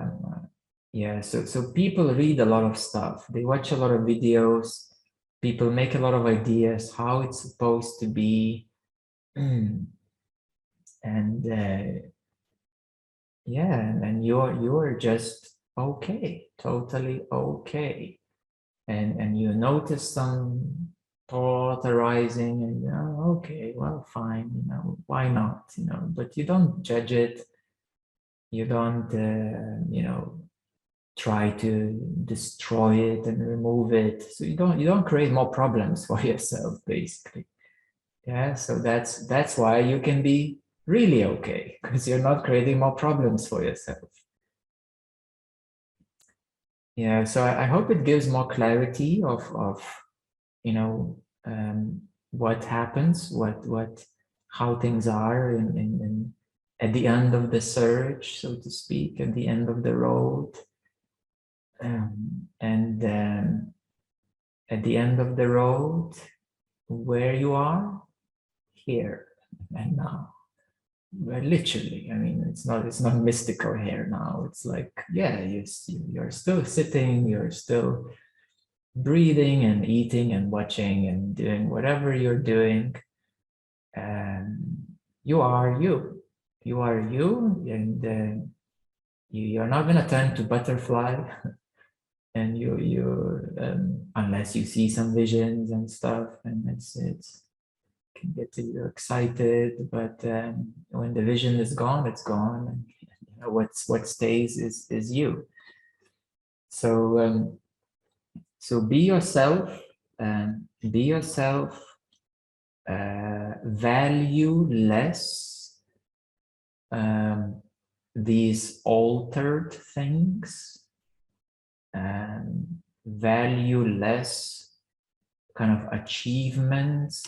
yeah, so people read a lot of stuff. They watch a lot of videos. People make a lot of ideas how it's supposed to be. And yeah, and you're just okay, totally okay. And you notice some thought arising, and okay, well, fine, why not, but you don't judge it. You don't, try to destroy it and remove it. So you don't create more problems for yourself, basically. Yeah, so that's why you can be really okay, because you're not creating more problems for yourself. Yeah, so I hope it gives more clarity of what happens, how things are at the end of the search, so to speak, at the end of the road. And at the end of the road, where you are, here and now. Well, literally, I mean, it's not mystical here now. It's like, yeah, you're still sitting, you're still breathing and eating and watching and doing whatever you're doing. And you are you. You are you, and you're not gonna turn to butterfly. And unless you see some visions and stuff, and it's can get you excited, but when the vision is gone, it's gone, and what stays is you. So so be yourself, value less these altered things, value less kind of achievements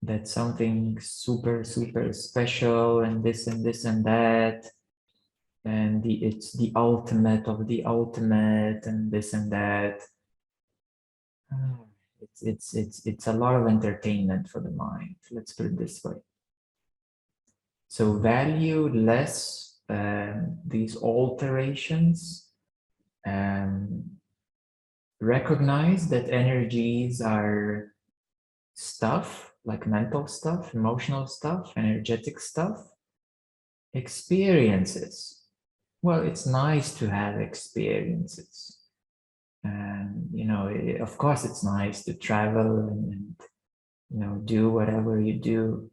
that's something super special, and this and that, and it's the ultimate of the ultimate, and this and that. It's a lot of entertainment for the mind, let's put it this way. So value less these alterations, recognize that energies are stuff, like mental stuff, emotional stuff, energetic stuff. Experiences. Well, it's nice to have experiences. And, of course, it's nice to travel and do whatever you do.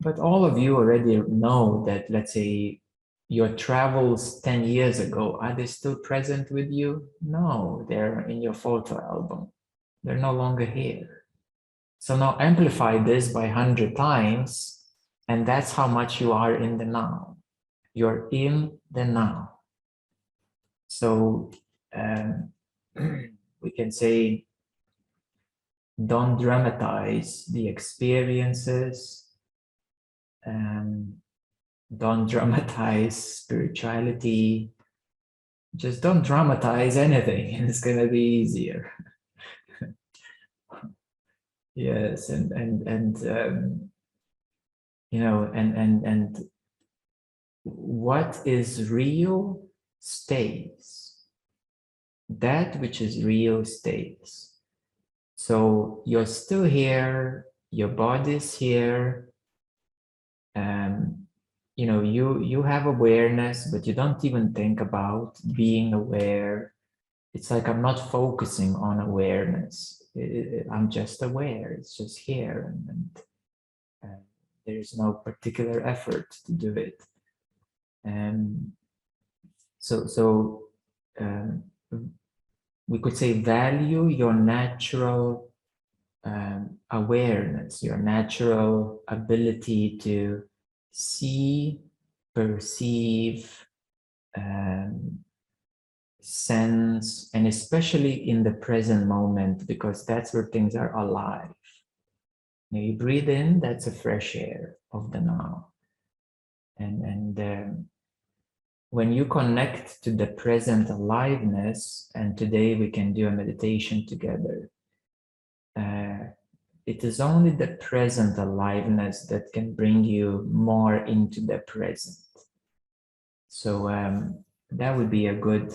But all of you already know that, let's say, your travels 10 years ago, are they still present with you? No, they're in your photo album. They're no longer here. So now amplify this by 100 times, and that's how much you are in the now. You're in the now. So we can say, don't dramatize the experiences, don't dramatize spirituality. Just don't dramatize anything, and it's gonna be easier. Yes, and what is real stays. That which is real stays. So you're still here, your body's here, you know, you have awareness, but you don't even think about being aware. It's like I'm not focusing on awareness. I'm just aware. It's just here, and there's no particular effort to do it. And so we could say value your natural awareness, your natural ability to see, perceive, sense, and especially in the present moment, because that's where things are alive. Now you breathe in, that's a fresh air of the now. And when you connect to the present aliveness, and today we can do a meditation together, it is only the present aliveness that can bring you more into the present. So that would be a good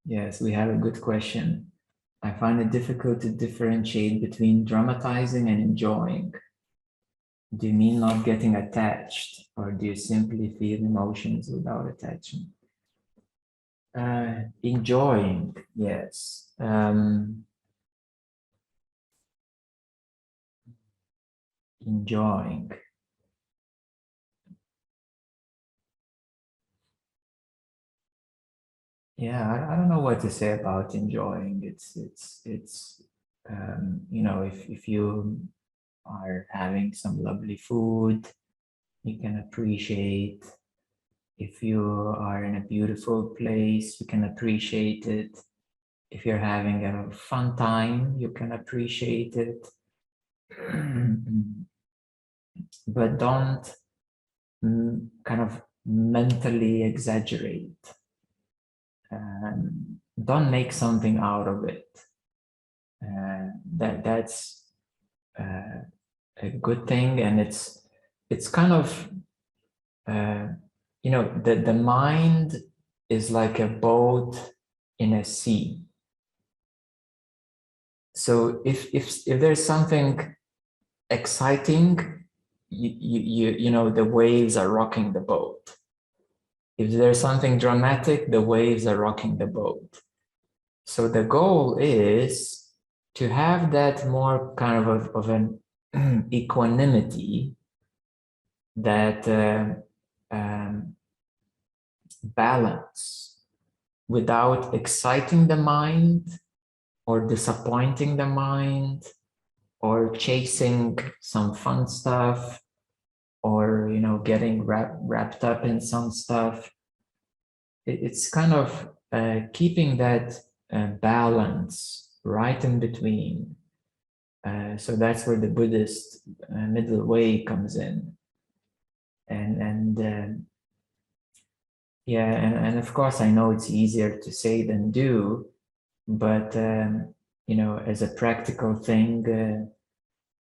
yes, we have a good question. I find it difficult to differentiate between dramatizing and enjoying. Do you mean not getting attached, or do you simply feel emotions without attachment? Enjoying, yes. Enjoying. Yeah, I don't know what to say about enjoying. It's you know, if you are having some lovely food, you can appreciate. If you are in a beautiful place, you can appreciate it. If you're having a fun time, you can appreciate it. But don't kind of mentally exaggerate. Don't make something out of it. That's a good thing, and it's kind of you know, the mind is like a boat in a sea. So if there's something exciting, you know, the waves are rocking the boat. If there's something dramatic, the waves are rocking the boat. So the goal is to have that more kind of an equanimity, that balance, without exciting the mind or disappointing the mind or chasing some fun stuff, or you know, getting wrapped up in some stuff. It's kind of keeping that balance right in between. So that's where the Buddhist middle way comes in. And yeah, and of course I know it's easier to say than do, but you know, as a practical thing,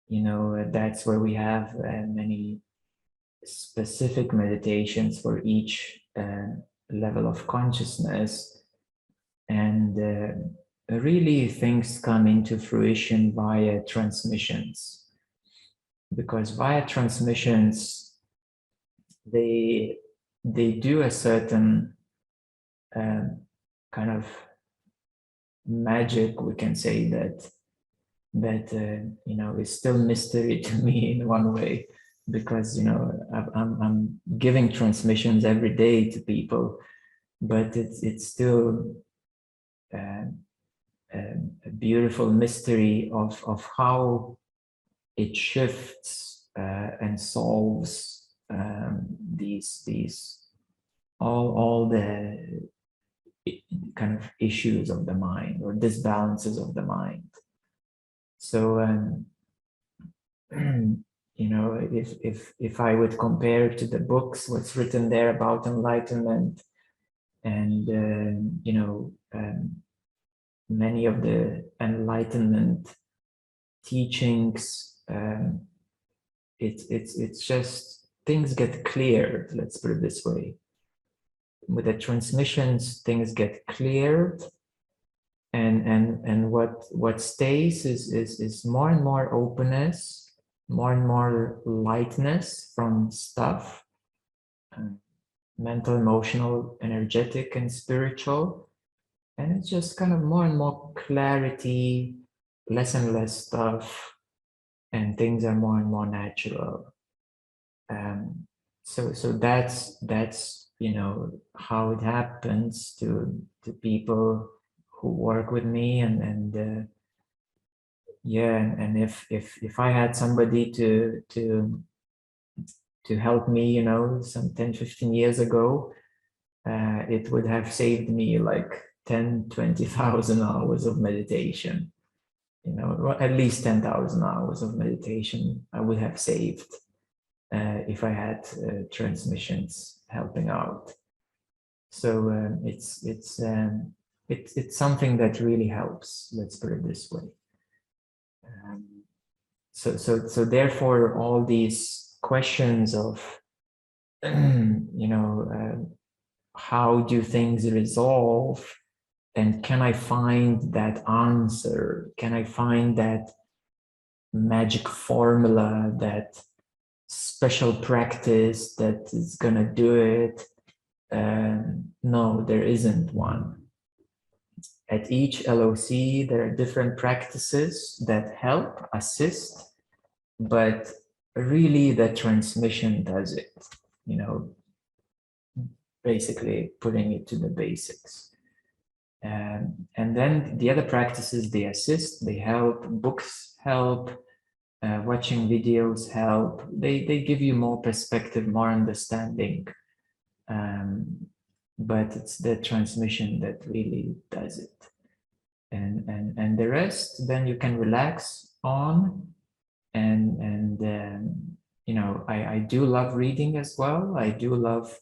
you know, that's where we have many specific meditations for each level of consciousness. And really things come into fruition via transmissions, because via transmissions they do a certain kind of magic, we can say, that you know, is still mystery to me in one way, because you know, I'm giving transmissions every day to people, but it's still a beautiful mystery of how it shifts and solves these all the kind of issues of the mind, or disbalances of the mind. So you know, if I would compare to the books, what's written there about enlightenment, and you know, many of the enlightenment teachings, it's just things get cleared. Let's put it this way. With the transmissions, things get cleared, and what stays is more and more openness, more and more lightness from stuff, mental, emotional, energetic, and spiritual. And it's just kind of more and more clarity, less and less stuff, and things are more and more natural. So that's how it happens to people who work with me, and yeah, and if I had somebody to help me, some 10-15 years ago, it would have saved me like 10-20,000 hours of meditation. Or at least 10,000 hours of meditation I would have saved if I had transmissions helping out. So it's something that really helps. Let's put it this way. So therefore, all these questions of how do things resolve, and can I find that answer? Can I find that magic formula, that special practice that is gonna do it? No, there isn't one. At each LOC, there are different practices that help, assist, but really the transmission does it, basically putting it to the basics. And then the other practices, they assist, they help, books help, watching videos help. They give you more perspective, more understanding. But it's the transmission that really does it. And the rest, then you can relax on. And I do love reading as well. I do love,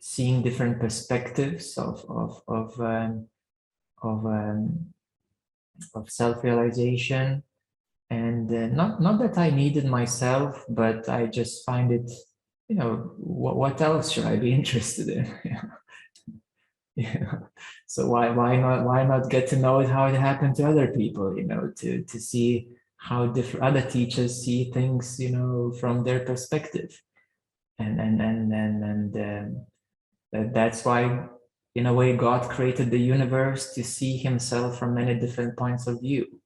seeing different perspectives of self-realization. And not that I need it myself, but I just find it, what else should I be interested in? Yeah. So why not get to know it, how it happened to other people, to see how different other teachers see things, from their perspective. And that's why, in a way, God created the universe to see himself from many different points of view.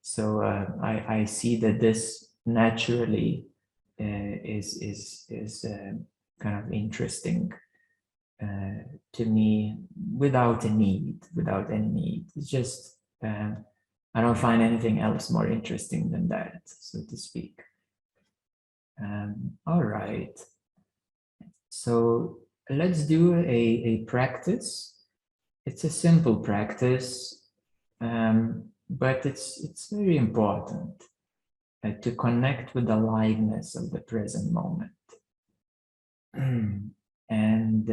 So I see that this naturally is kind of interesting to me, without any need. It's just I don't find anything else more interesting than that, so to speak. All right. So let's do a practice. It's a simple practice, but it's very important to connect with the aliveness of the present moment. And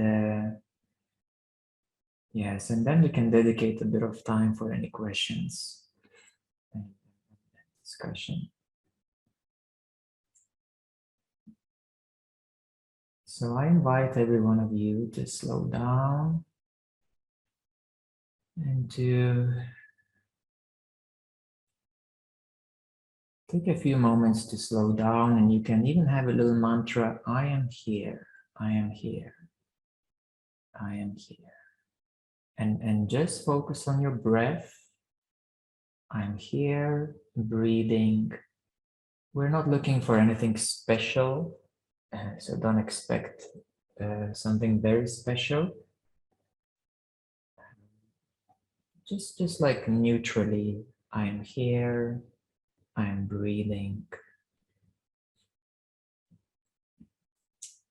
yes, and then we can dedicate a bit of time for any questions and discussion. So I invite every one of you to slow down and to take a few moments to slow down, and you can even have a little mantra: I am here, I am here, I am here. And just focus on your breath. I'm here, breathing. We're not looking for anything special, so don't expect something very special. Just like neutrally, I'm here, I'm breathing.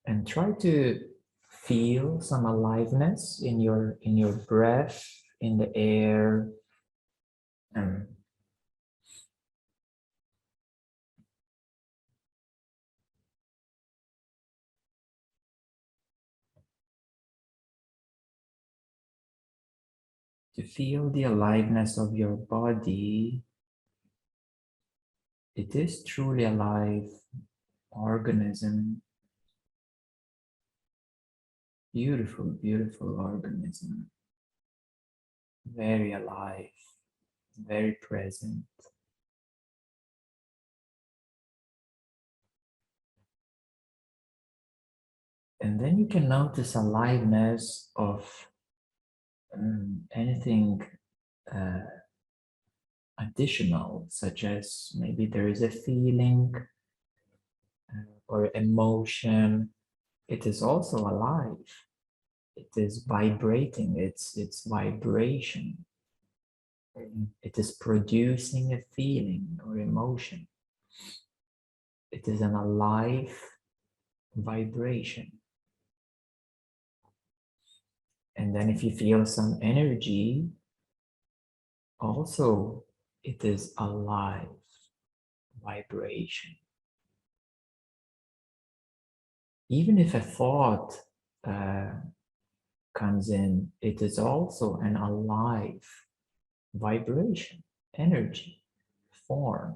And try to feel some aliveness in your breath, in the air. To feel the aliveness of your body. It is truly alive organism. Beautiful, beautiful organism. Very alive, very present. And then you can notice aliveness of anything uh, additional, such as maybe there is a feeling or emotion. It is also alive. It is vibrating. It's vibration. It is producing a feeling or emotion. It is an alive vibration. And then if you feel some energy, also it is alive vibration. Even if a thought comes in, it is also an alive vibration, energy, form.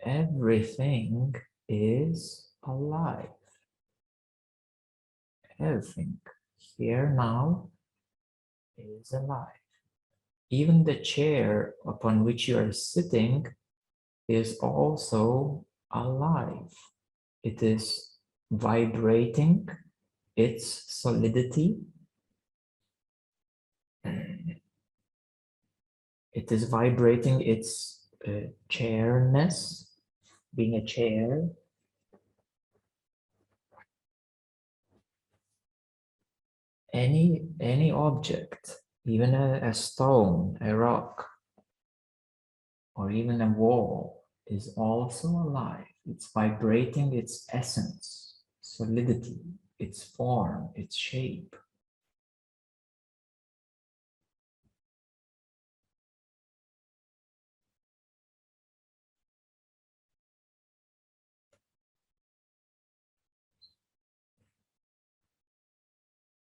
Everything is alive. Everything here now is alive. Even the chair upon which you are sitting is also alive. It is vibrating its solidity. It is vibrating its chairness, being a chair. Any object, even a stone, a rock, or even a wall is also alive. It's vibrating its essence, solidity, its form, its shape.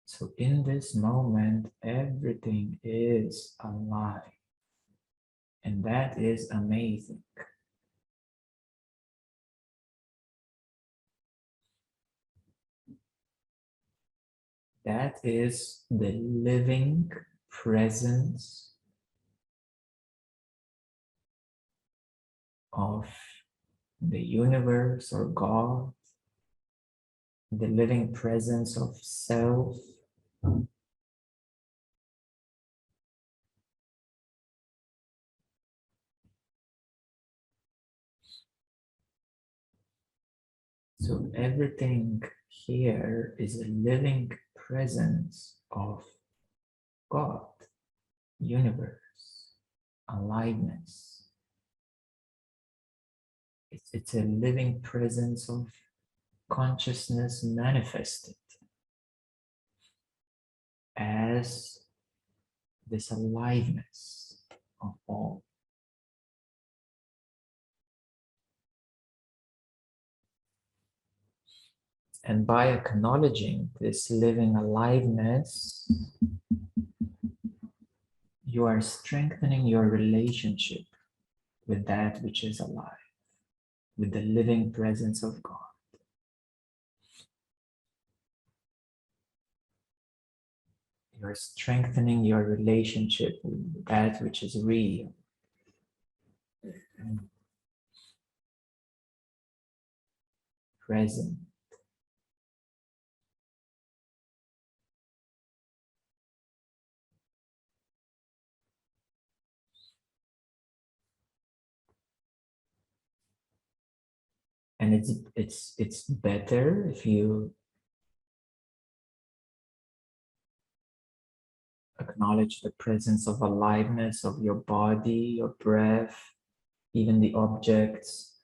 So in this moment, everything is alive. And that is amazing. That is the living presence of the universe or God, the living presence of self. So everything here is a living presence of God, universe, aliveness. It's a living presence of consciousness manifested as this aliveness of all. And by acknowledging this living aliveness, you are strengthening your relationship with that which is alive, with the living presence of God. You're strengthening your relationship with that which is real. Present. And it's better if you acknowledge the presence of aliveness of your body, your breath, even the objects.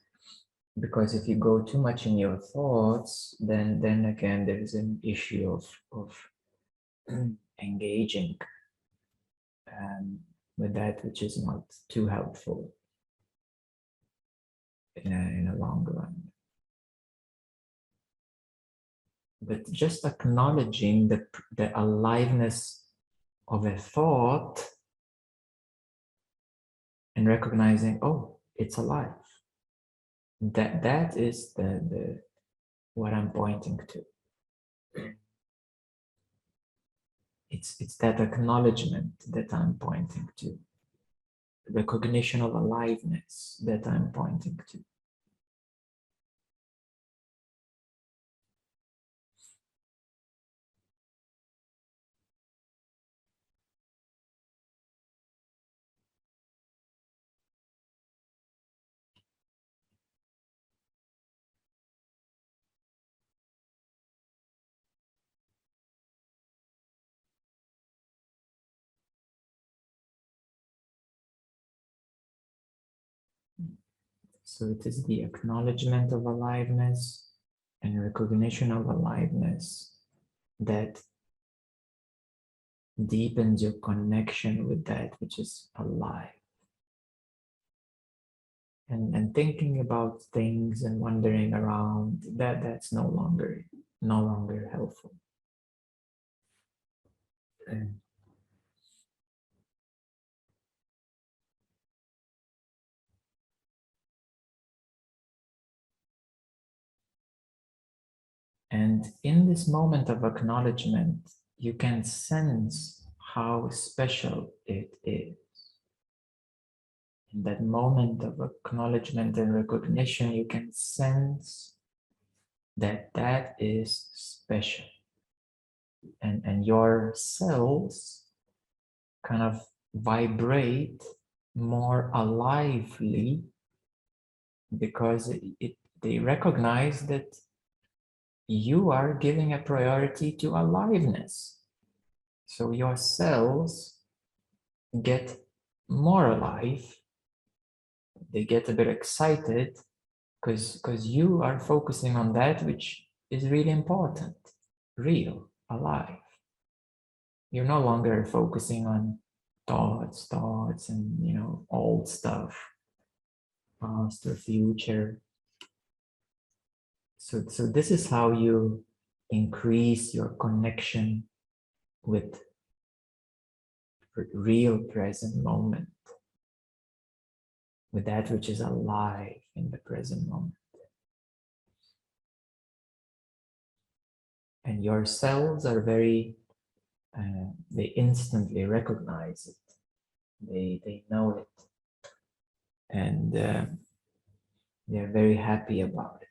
Because if you go too much in your thoughts, then again there is an issue of engaging with that which is not too helpful in a long run. But just acknowledging the aliveness of a thought and recognizing, oh, it's alive. That is the what I'm pointing to. it's that acknowledgement that I'm pointing to, recognition of aliveness that I'm pointing to. So it is the acknowledgement of aliveness and recognition of aliveness that deepens your connection with that which is alive. And thinking about things and wandering around, that's no longer helpful. And And in this moment of acknowledgement, you can sense how special it is. In that moment of acknowledgement and recognition, you can sense that that is special. And your cells kind of vibrate more alively because they recognize that you are giving a priority to aliveness. So your cells get more alive, they get a bit excited because you are focusing on that which is really important, real, alive. You're no longer focusing on thoughts and old stuff, past or future. So this is how you increase your connection with real present moment, with that which is alive in the present moment. And your cells are they instantly recognize it. They know it. And they're very happy about it.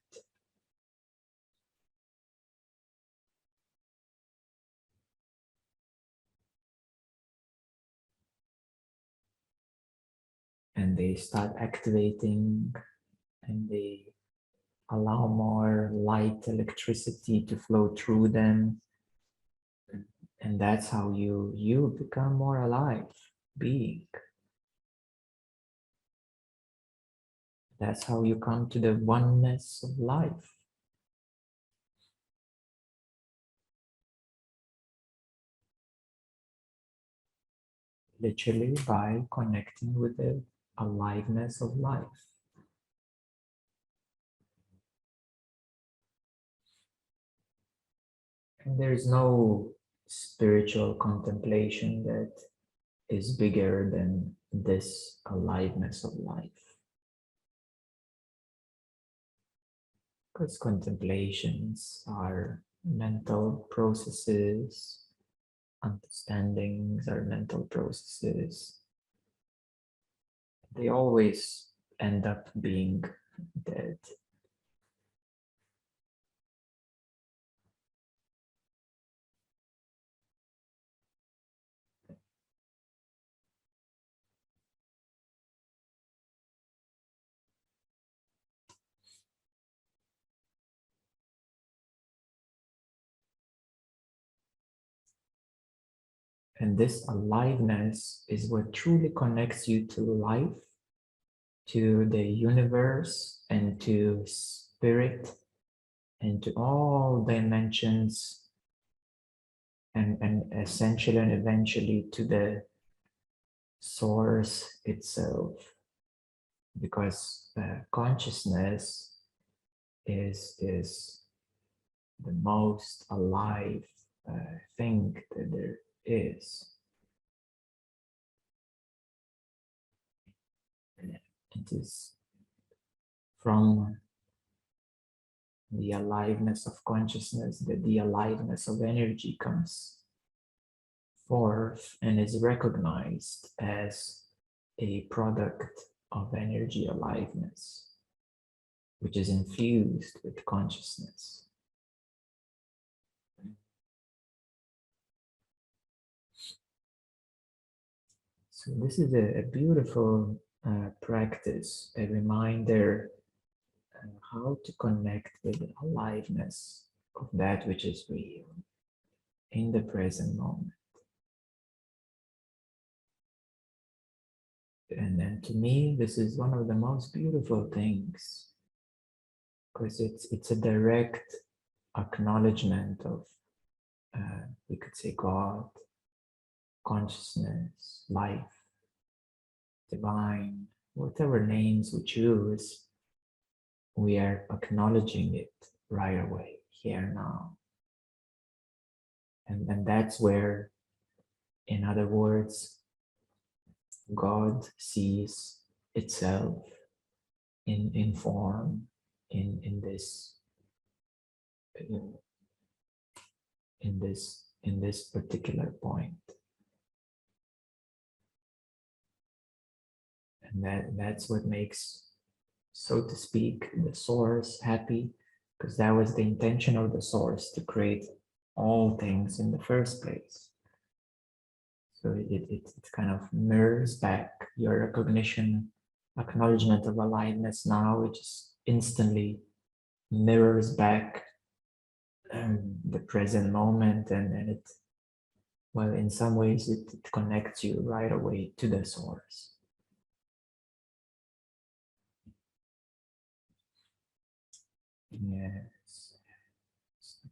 And they start activating and they allow more light electricity to flow through them. And that's how you become more alive being. That's how you come to the oneness of life. Literally by connecting with the aliveness of life. And there is no spiritual contemplation that is bigger than this aliveness of life. Because contemplations are mental processes, understandings are mental processes. They always end up being dead. And this aliveness is what truly connects you to life, to the universe, and to spirit, and to all dimensions, and essentially and eventually to the source itself. Because consciousness is the most alive thing that there is. It is from the aliveness of consciousness that the aliveness of energy comes. forth and is recognized as a product of energy aliveness, which is infused with consciousness. So this is a beautiful practice, a reminder how to connect with the aliveness of that which is real in the present moment. And to me, this is one of the most beautiful things, because it's a direct acknowledgement of, we could say, God, consciousness, life, divine, whatever names we choose, we are acknowledging it right away, here now. And that's where, in other words, God sees itself in form, in this particular point. And that's what makes, so to speak, the source happy, because that was the intention of the source, to create all things in the first place. So it kind of mirrors back your recognition, acknowledgement of aliveness now, which is instantly mirrors back the present moment, and it, well, in some ways it connects you right away to the source. Yes,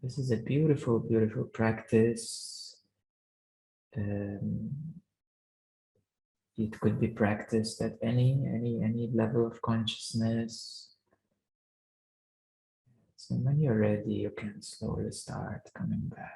this is a beautiful, beautiful practice. It could be practiced at any level of consciousness. So when you're ready, you can slowly start coming back.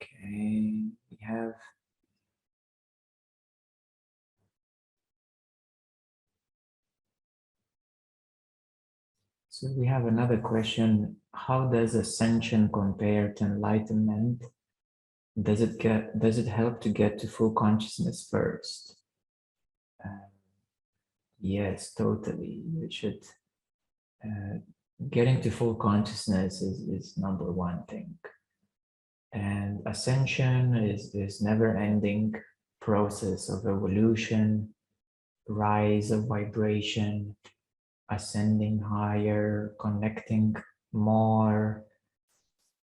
Okay, we have another question. How does ascension compare to enlightenment? Does it help to get to full consciousness first? Yes, totally. You should. Getting to full consciousness is number one thing. And ascension is this never-ending process of evolution, rise of vibration, ascending higher, connecting more.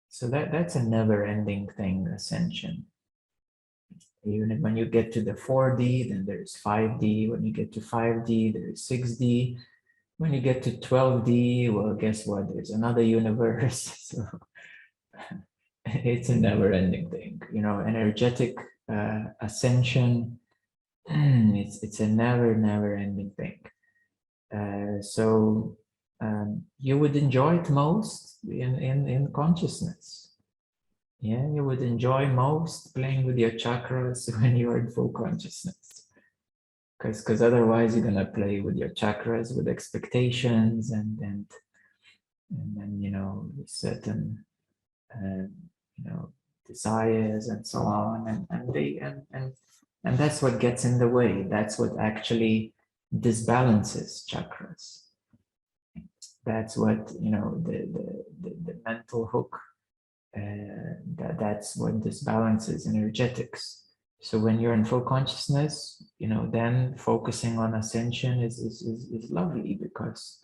So that's a never-ending thing, ascension. Even when you get to the 4D, then there's 5D. When you get to 5D, there's 6D. When you get to 12D, well, guess what? There's another universe. So it's a never-ending thing. You know, energetic ascension. It's a never-ending thing. So you would enjoy it most in consciousness. Yeah, you would enjoy most playing with your chakras when you are in full consciousness. Because otherwise you're gonna play with your chakras with expectations and then, you know, certain you know, desires and so on, and that's what gets in the way. That's what actually disbalances chakras. That's what, you know, the mental hook, that's what disbalances energetics. So when you're in full consciousness, you know, then focusing on ascension is lovely, because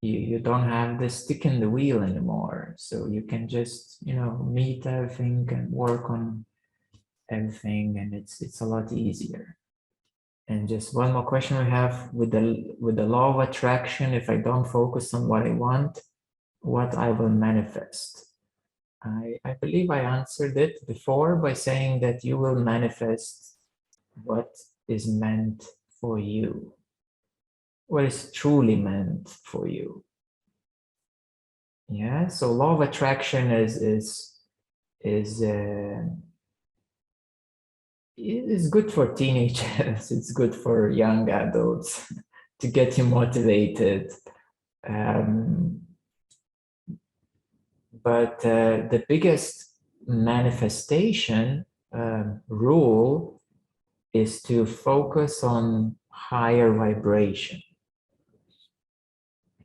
you don't have the stick in the wheel anymore. So you can just, you know, meet everything and work on everything, and it's a lot easier. And just one more question we have with the law of attraction. If I don't focus on what I want, what I will manifest. I believe I answered it before by saying that you will manifest what is meant for you, what is truly meant for you. Yeah, so law of attraction is good for teenagers. It's good for young adults to get you motivated. But the biggest manifestation rule is to focus on higher vibration.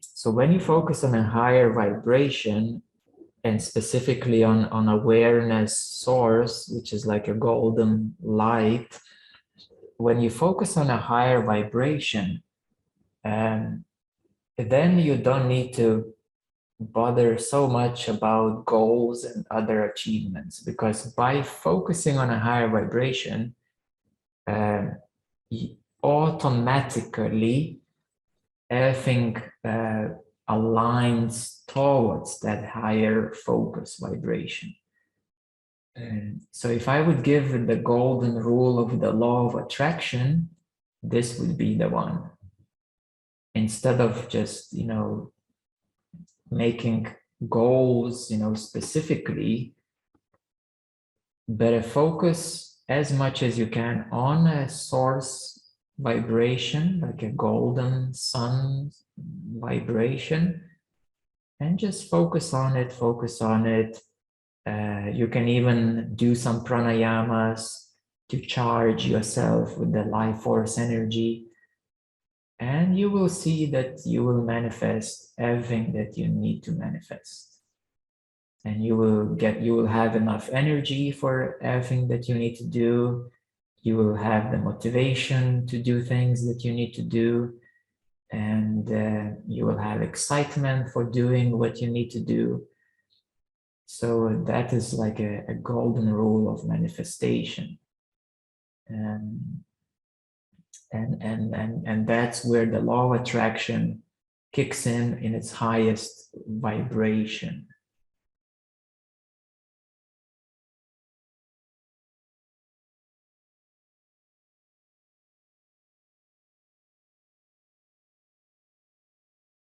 So when you focus on a higher vibration, and specifically on awareness source, which is like a golden light, when you focus on a higher vibration, then you don't need to bother so much about goals and other achievements, because by focusing on a higher vibration, automatically everything aligns towards that higher focus vibration. And so if I would give the golden rule of the law of attraction, this would be the one. Instead of just, making goals, specifically, better focus as much as you can on a source vibration, like a golden sun vibration, and just focus on it, you can even do some pranayamas to charge yourself with the life force energy, and you will see that you will manifest everything that you need to manifest. And you will have enough energy for everything that you need to do. You will have the motivation to do things that you need to do. And you will have excitement for doing what you need to do. So that is like a golden rule of manifestation. And that's where the law of attraction kicks in its highest vibration.